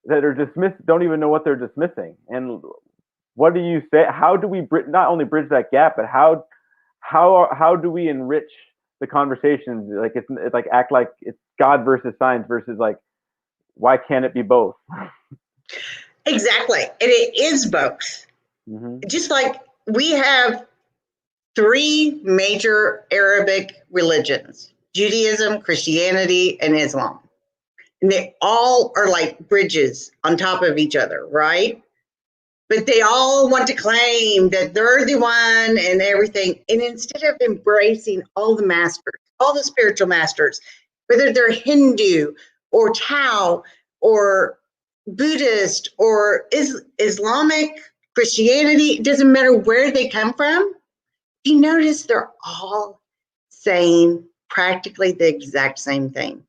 that are dismissed, don't even know what they're dismissing. And what do you say? How do we not only bridge that gap, but how do we enrich the conversations? Like it's like act like it's God versus science versus like, why can't it be both? Exactly. And it is both. Mm-hmm. Just like we have 3 major Arabic religions: Judaism, Christianity, and Islam. And they all are like bridges on top of each other, right? But they all want to claim that they're the one and everything. And instead of embracing all the masters, all the spiritual masters, whether they're Hindu or Tao or Buddhist or Islamic, Christianity, it doesn't matter where they come from. You notice they're all saying practically the exact same thing.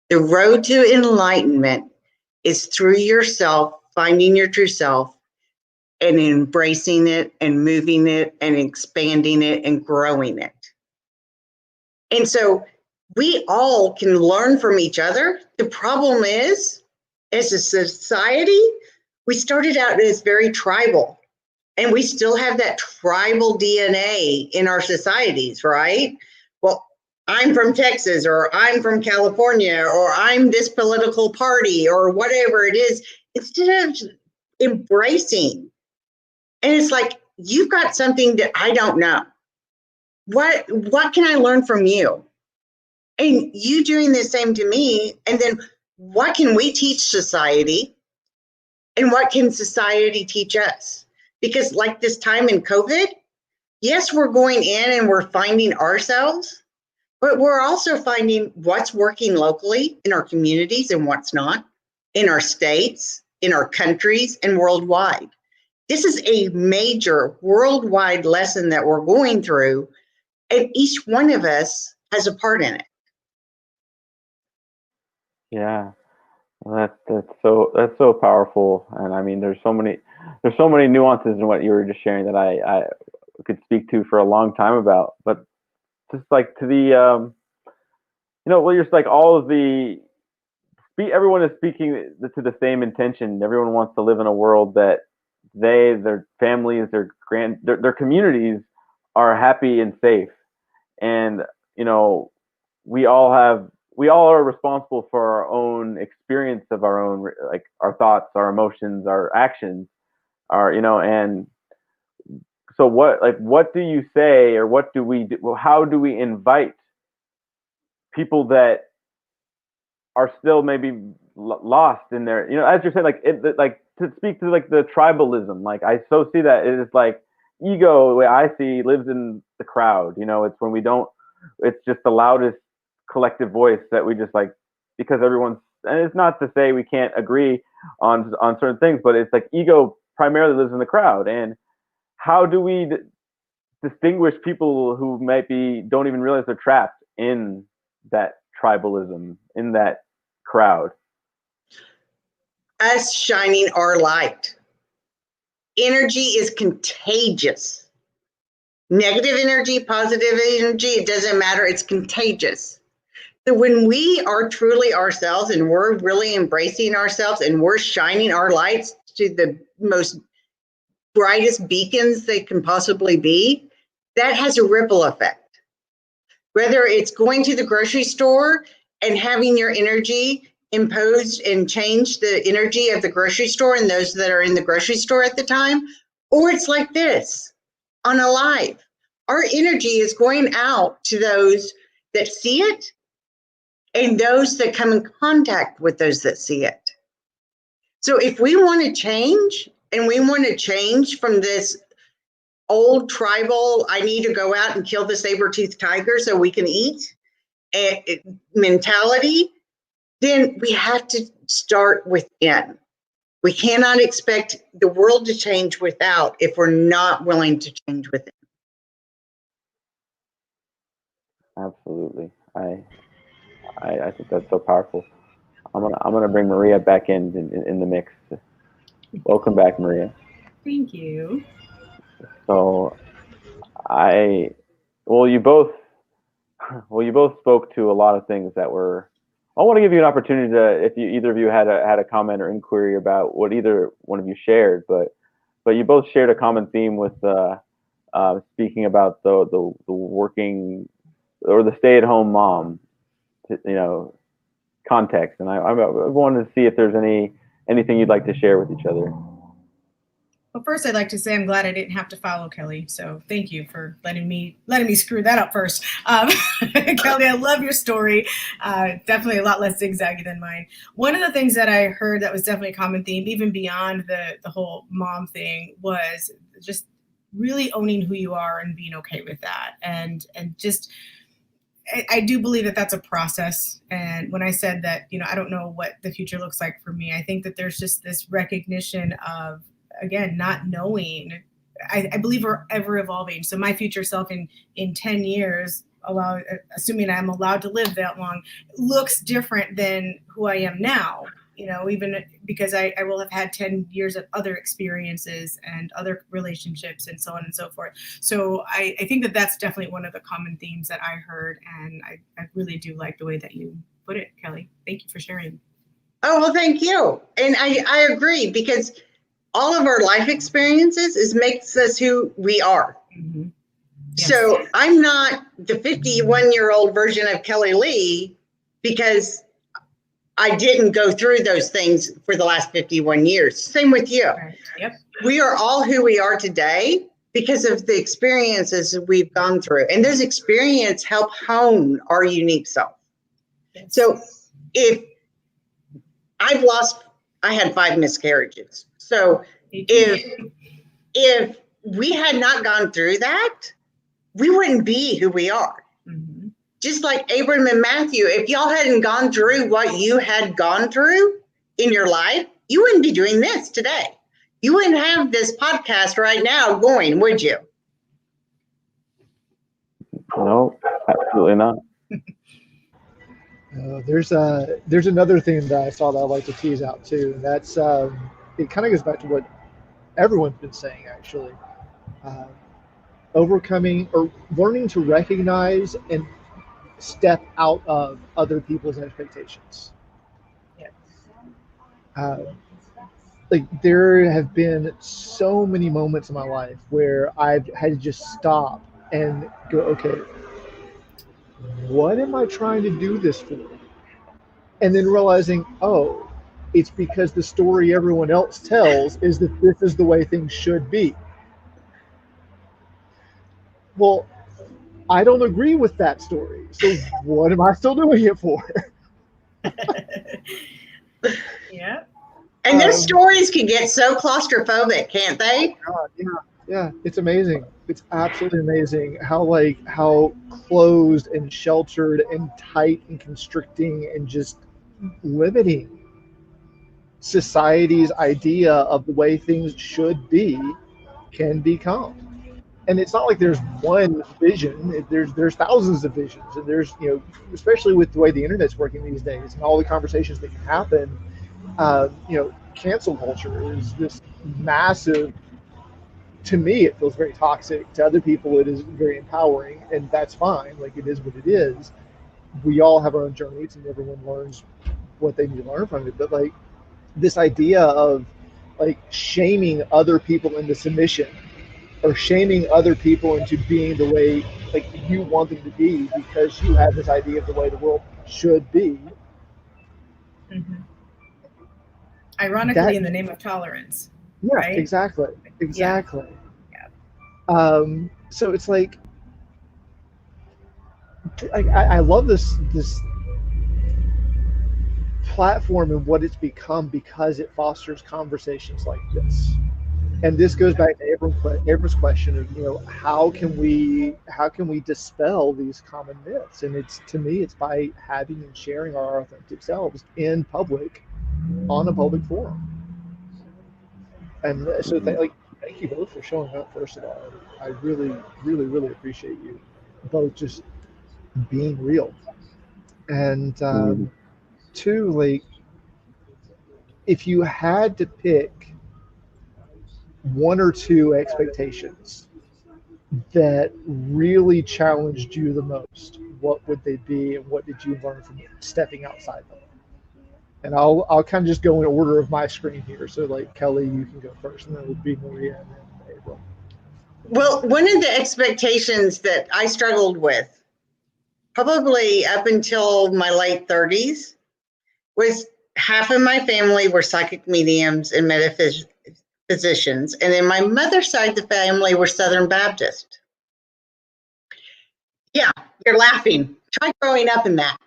The road to enlightenment is through yourself, finding your true self, and embracing it and moving it and expanding it and growing it. And so we all can learn from each other. The problem is, as a society, we started out as very tribal, and we still have that tribal DNA in our societies, right? Well, I'm from Texas, or I'm from California, or I'm this political party, or whatever it is, instead of embracing. And it's like, you've got something that I don't know. What can I learn from you? And you doing the same to me. And then what can we teach society? And what can society teach us? Because like this time in COVID, yes, we're going in and we're finding ourselves, but we're also finding what's working locally in our communities and what's not, in our states, in our countries, and worldwide. This is a major worldwide lesson that we're going through, and each one of us has a part in it. Yeah. Well, that's so powerful, and I mean, there's so many nuances in what you were just sharing that I could speak to for a long time about. But just like to the well, you're just like all of the everyone is speaking to the same intention. Everyone wants to live in a world that their families, their communities are happy and safe, and we all are responsible for our own experience of our own, like our thoughts, our emotions, our actions, and so what do you say, or what do we do? Well, how do we invite people that are still maybe lost in their, as you're saying, like to speak to like the tribalism, like I so see that it is like ego, the way I see, lives in the crowd. It's when we don't, it's just the loudest collective voice that we just like, because everyone's, and it's not to say we can't agree on certain things, but it's like ego primarily lives in the crowd. And how do we distinguish people who don't even realize they're trapped in that tribalism, in that crowd? Us shining our light. Energy is contagious. Negative energy, positive energy, it doesn't matter. It's contagious. So when we are truly ourselves and we're really embracing ourselves and we're shining our lights to the most brightest beacons they can possibly be, that has a ripple effect. Whether it's going to the grocery store and having your energy imposed and change the energy of the grocery store and those that are in the grocery store at the time, or it's like this on a live. Our energy is going out to those that see it and those that come in contact with those that see it. So if we want to change, and we want to change from this old tribal, I need to go out and kill the saber-toothed tiger so we can eat mentality, then we have to start within. We cannot expect the world to change without if we're not willing to change within. Absolutely. I think that's so powerful. I'm gonna bring Maria back in the mix. Welcome back, Maria. Thank you. So you both spoke to a lot of things that were. I want to give you an opportunity to, if either of you had a comment or inquiry about what either one of you shared, but you both shared a common theme with speaking about the working or the stay-at-home mom, context, and I wanted to see if there's anything you'd like to share with each other. Well, first, I'd like to say I'm glad I didn't have to follow Kelly. So thank you for letting me screw that up first. Kelly, I love your story. Definitely a lot less zigzaggy than mine. One of the things that I heard that was definitely a common theme, even beyond the whole mom thing, was just really owning who you are and being okay with that. And just, I do believe that that's a process. And when I said that, I don't know what the future looks like for me, I think that there's just this recognition of, again, not knowing. I believe we're ever evolving. So my future self in 10 years, assuming I'm allowed to live that long, looks different than who I am now. even because I will have had 10 years of other experiences and other relationships and so on and so forth. So I think that that's definitely one of the common themes that I heard. And I really do like the way that you put it, Kelly. Thank you for sharing. Oh, well, thank you. And I agree, because all of our life experiences makes us who we are. Mm-hmm. Yes. So I'm not the 51-year-old version of Kelli Lee because I didn't go through those things for the last 51 years. Same with you. Right. Yep. We are all who we are today because of the experiences we've gone through. And those experiences help hone our unique self. Yes. So if I had 5 miscarriages. So if we had not gone through that, we wouldn't be who we are. Mm-hmm. Just like Abram and Matthew, if y'all hadn't gone through what you had gone through in your life, you wouldn't be doing this today. You wouldn't have this podcast right now going, would you? No, absolutely not. There's another thing that I saw that I'd like to tease out too, and that's it kind of goes back to what everyone's been saying actually. Overcoming or learning to recognize and step out of other people's expectations. Yes. Like there have been so many moments in my life where I've had to just stop and go, okay, what am I trying to do this for? And then realizing, oh, it's because the story everyone else tells is that this is the way things should be. Well, I don't agree with that story. So what am I still doing it for? Yeah. And those stories can get so claustrophobic, can't they? Yeah, it's amazing. It's absolutely amazing how closed and sheltered and tight and constricting and just limiting society's idea of the way things should be can become. And it's not like there's one vision. There's thousands of visions, and there's especially with the way the internet's working these days and all the conversations that can happen. Cancel culture is this massive. To me, it feels very toxic. To other people, it is very empowering, and that's fine. Like, it is what it is. We all have our own journeys, and everyone learns what they need to learn from it. But like this idea of like shaming other people into submission, or shaming other people into being the way like you want them to be because you have this idea of the way the world should be. Mm-hmm. Ironically, in the name of tolerance. Yeah, right? Exactly. Yeah. So it's like I love this platform and what it's become because it fosters conversations like this. And this goes back to Abram's question of how can we dispel these common myths? And to me it's by having and sharing our authentic selves in public, on a public forum. And so thank you both for showing up. First of all, I really, really, really appreciate you both just being real. And two, like, if you had to pick one or two expectations that really challenged you the most, what would they be, and what did you learn from stepping outside them? And I'll kind of just go in order of my screen here. So like Kelly, you can go first, and then it would be Maria and then April. Well, one of the expectations that I struggled with, probably up until my late 30s, was half of my family were psychic mediums and metaphysicians, and then my mother's side of the family were Southern Baptist. Yeah, you're laughing. Try growing up in that.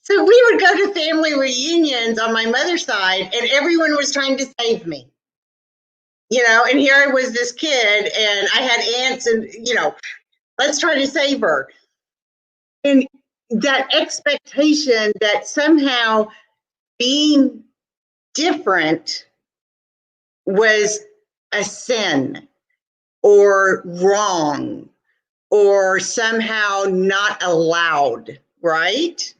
So we would go to family reunions on my mother's side, and everyone was trying to save me. And here I was, this kid, and I had aunts, and, let's try to save her. And that expectation that somehow being different was a sin or wrong or somehow not allowed, right?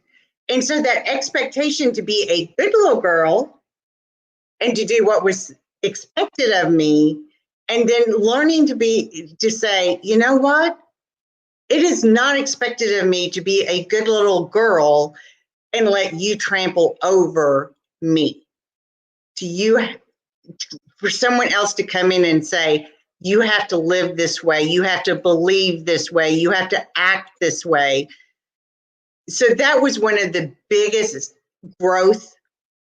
And so that expectation to be a good little girl and to do what was expected of me, and then learning to say, you know what? It is not expected of me to be a good little girl and let you trample over me. For someone else to come in and say, you have to live this way, you have to believe this way, you have to act this way. So that was one of the biggest growth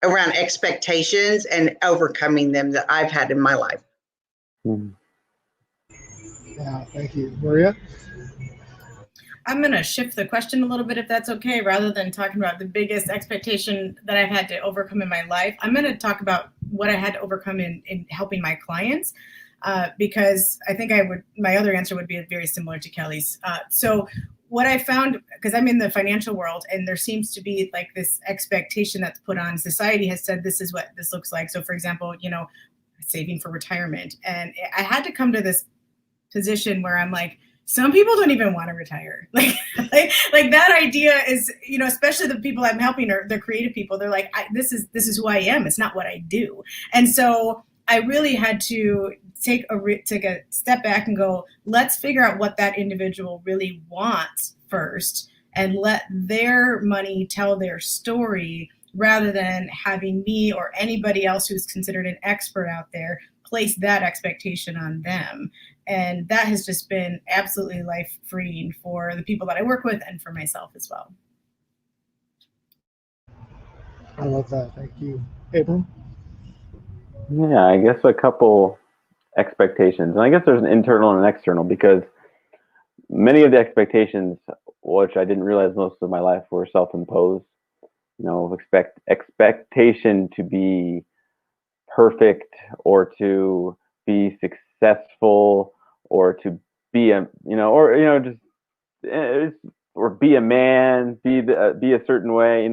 around expectations and overcoming them that I've had in my life. Yeah, thank you. Maria? I'm going to shift the question a little bit, if that's okay. Rather than talking about the biggest expectation that I've had to overcome in my life, I'm going to talk about what I had to overcome in helping my clients, because I think my other answer would be very similar to Kelly's. So what I found, because I'm in the financial world, and there seems to be like this expectation that's put on. Society has said this is what this looks like. So for example, saving for retirement. And I had to come to this position where I'm like, some people don't even want to retire. Like that idea is, especially the people I'm helping, or the creative people, they're like, this is who I am. It's not what I do. And so I really had to take a step back and go, let's figure out what that individual really wants first, and let their money tell their story, rather than having me or anybody else who's considered an expert out there place that expectation on them. And that has just been absolutely life-freeing for the people that I work with and for myself as well. I love that. Thank you. Abram? Yeah, I guess a couple expectations. And I guess there's an internal and an external, because many of the expectations, which I didn't realize most of my life, were self-imposed. Expectation to be perfect, or to be successful, or to be or be a man, be a certain way,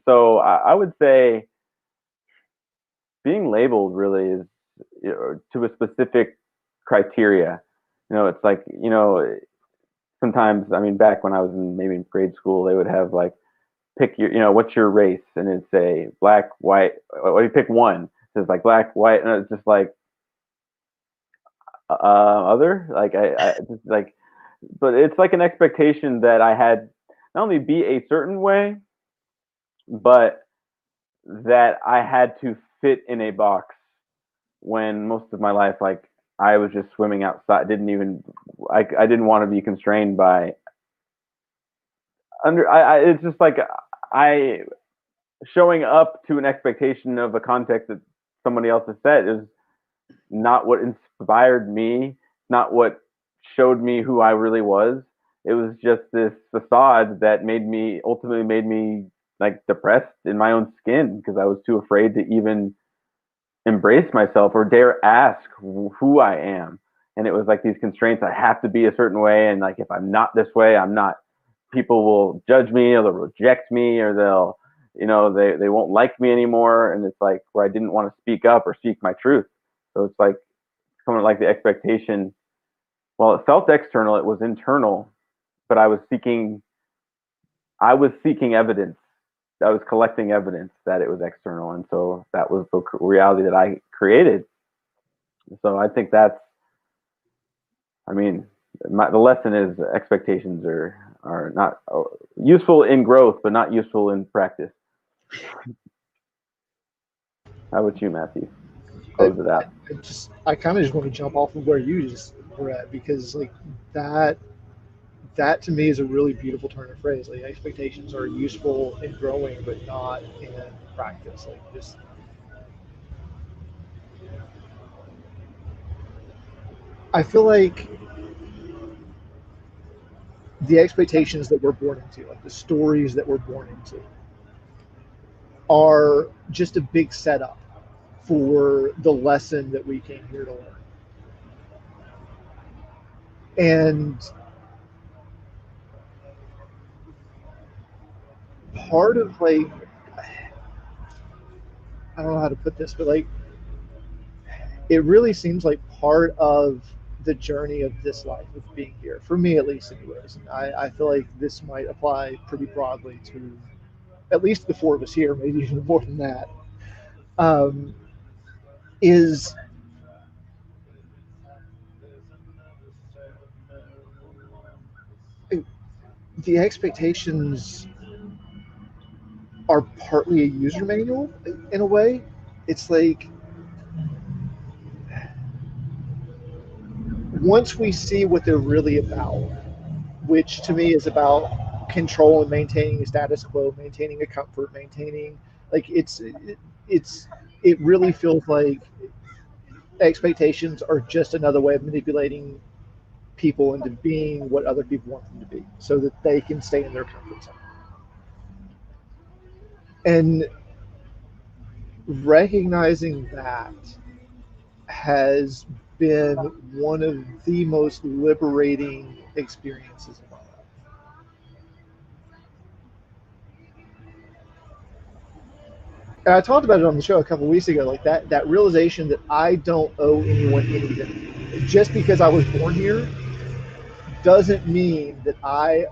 So I would say being labeled really is, to a specific criteria. It's like, sometimes, back when I was maybe in grade school, they would have like, pick your, what's your race? And it'd say black, white, or you pick one. It says like black, white, and it's just like, other, like, I just like, but it's like an expectation that I had not only be a certain way, but that I had to fit in a box, when most of my life, like, I was just swimming outside. I didn't want to be constrained by it's just like showing up to an expectation of a context that somebody else has set is not what inspired me, not what showed me who I really was. It was just this facade that ultimately made me like depressed in my own skin, because I was too afraid to even embrace myself or dare ask who I am. And it was like these constraints. I have to be a certain way, and like, if I'm not this way, I'm not. People will judge me, or they'll reject me, or they'll, they won't like me anymore. And it's like where I didn't want to speak up or speak my truth. So it's like kind of like the expectation. While it felt external, it was internal. But I was seeking evidence. I was collecting evidence that it was external, and so that was the reality that I created. So I think that's, the lesson is expectations are not useful in growth, but not useful in practice. How about you, Matthew? Close it out. I kind of just want to jump off of where you just were at, because like that to me is a really beautiful turn of phrase. Like, expectations are useful in growing, but not in practice. Like, just I feel like the expectations that we're born into, like the stories that we're born into, are just a big setup for the lesson that we came here to learn. And part of, like, I don't know how to put this, but like, it really seems like part of the journey of this life, of being here, for me at least anyways, and I feel like this might apply pretty broadly to at least the four of us here, maybe even more than that, is the expectations are partly a user manual in a way. It's like once we see what they're really about, which to me is about control and maintaining a status quo, maintaining a comfort, maintaining like it really feels like expectations are just another way of manipulating people into being what other people want them to be so that they can stay in their comfort zone. And recognizing that has been one of the most liberating experiences of my life. And I talked about it on the show a couple of weeks ago, like that realization that I don't owe anyone anything. Just because I was born here doesn't mean that I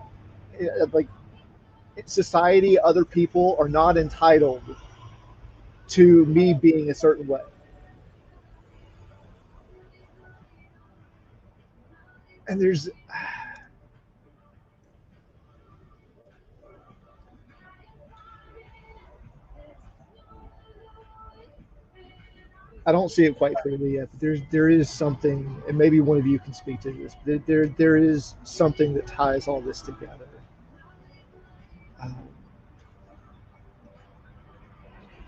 like society, other people are not entitled to me being a certain way. And there's I don't see it quite clearly yet, but there is something, and maybe one of you can speak to this. There is something that ties all this together.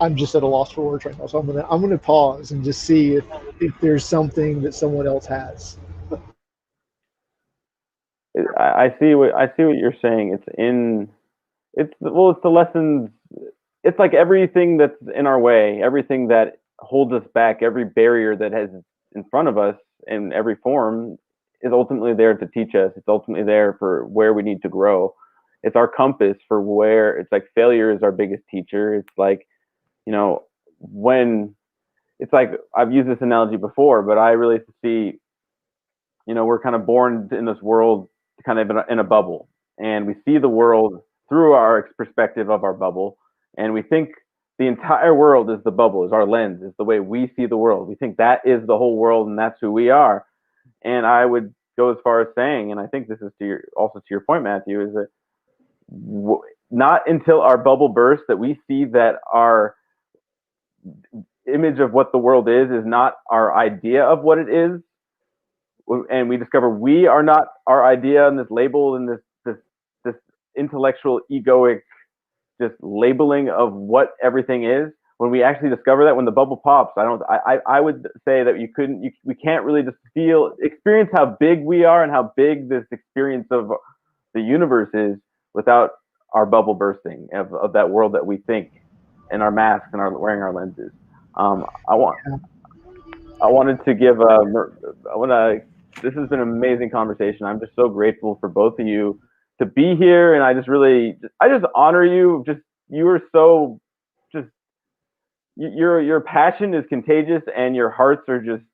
I'm just at a loss for words right now, so I'm gonna pause and just see if there's something that someone else has. I see what you're saying. It's the lessons. It's like everything that's in our way, everything that holds us back, every barrier that has in front of us in every form is ultimately there to teach us. It's ultimately there for where we need to grow. It's our compass for where it's like failure is our biggest teacher. It's like, when it's like I've used this analogy before, but I really see, we're kind of born in this world kind of in a bubble, and we see the world through our perspective of our bubble, and we think the entire world is the bubble, is our lens, is the way we see the world. We think that is the whole world and that's who we are. And I would go as far as saying, and I think this is also to your point, Matthew, is that not until our bubble bursts that we see that our image of what the world is not our idea of what it is, and we discover we are not our idea and this label and this intellectual egoic just labeling of what everything is. When we actually discover that, when the bubble pops, I would say that we can't really just experience how big we are and how big this experience of the universe is without our bubble bursting of that world that we think, and our masks and wearing our lenses. This has been an amazing conversation. I'm just so grateful for both of you to be here, and I just honor you. You are so your passion is contagious, and your hearts are just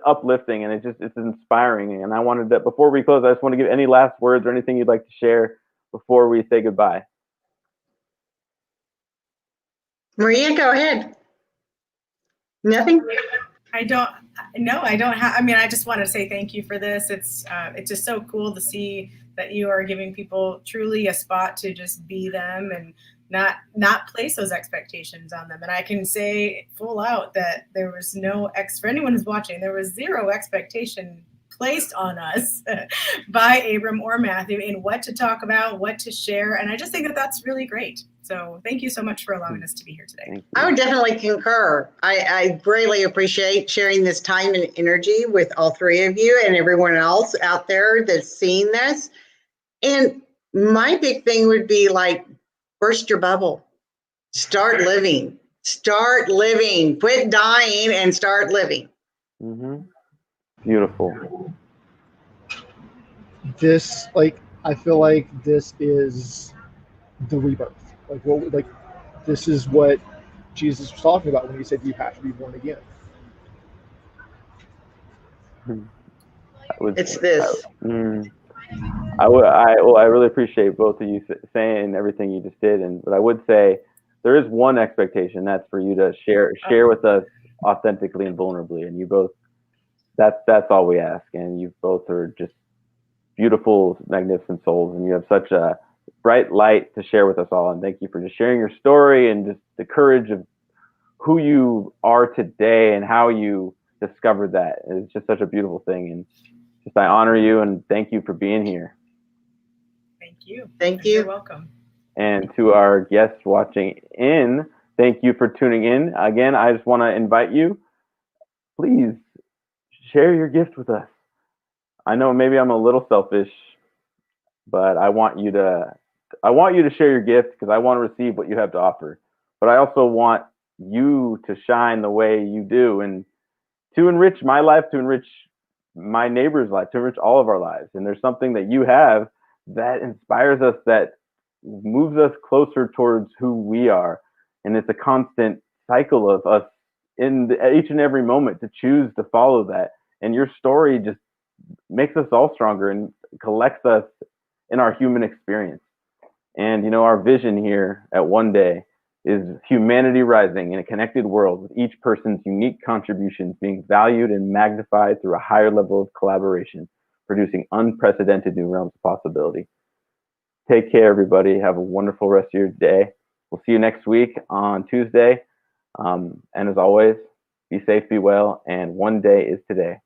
uplifting, and it's inspiring. And I wanted that before we close, I just want to give any last words or anything you'd like to share before we say goodbye. Maria, go ahead. Nothing? I don't have, I just want to say thank you for this. It's just so cool to see that you are giving people truly a spot to just be them and not place those expectations on them. And I can say full out that there was for anyone who's watching, there was zero expectation placed on us by Abram or Matthew in what to talk about, what to share. And I just think that that's really great. So thank you so much for allowing us to be here today. I would definitely concur. I greatly appreciate sharing this time and energy with all three of you and everyone else out there that's seeing this. And my big thing would be like, burst your bubble. Start living. Start living. Quit dying and start living. Mm-hmm. Beautiful. I feel like this is the rebirth. This is what Jesus was talking about when he said you have to be born again. It's this. I really appreciate both of you saying everything you just did, but I would say there is one expectation, that's for you to share with us authentically and vulnerably, and you both, that's all we ask, and you both are just beautiful, magnificent souls, and you have such a bright light to share with us all, and thank you for just sharing your story and just the courage of who you are today and how you discovered that. It's just such a beautiful thing, and just I honor you and thank you for being here. Thank you. Thank you. You're welcome. And to our guests watching in, thank you for tuning in. Again, I just want to invite you, please share your gift with us. I know maybe I'm a little selfish, but I want you to share your gift because I want to receive what you have to offer. But I also want you to shine the way you do, and to enrich my life, to enrich my neighbor's life, to enrich all of our lives. And there's something that you have that inspires us, that moves us closer towards who we are. And it's a constant cycle of us each and every moment to choose to follow that. And your story just makes us all stronger and collects us in our human experience. And, you know, our vision here at One Day is humanity rising in a connected world, with each person's unique contributions being valued and magnified through a higher level of collaboration, producing unprecedented new realms of possibility. Take care, everybody. Have a wonderful rest of your day. We'll see you next week on Tuesday. And as always, be safe, be well, and one day is today.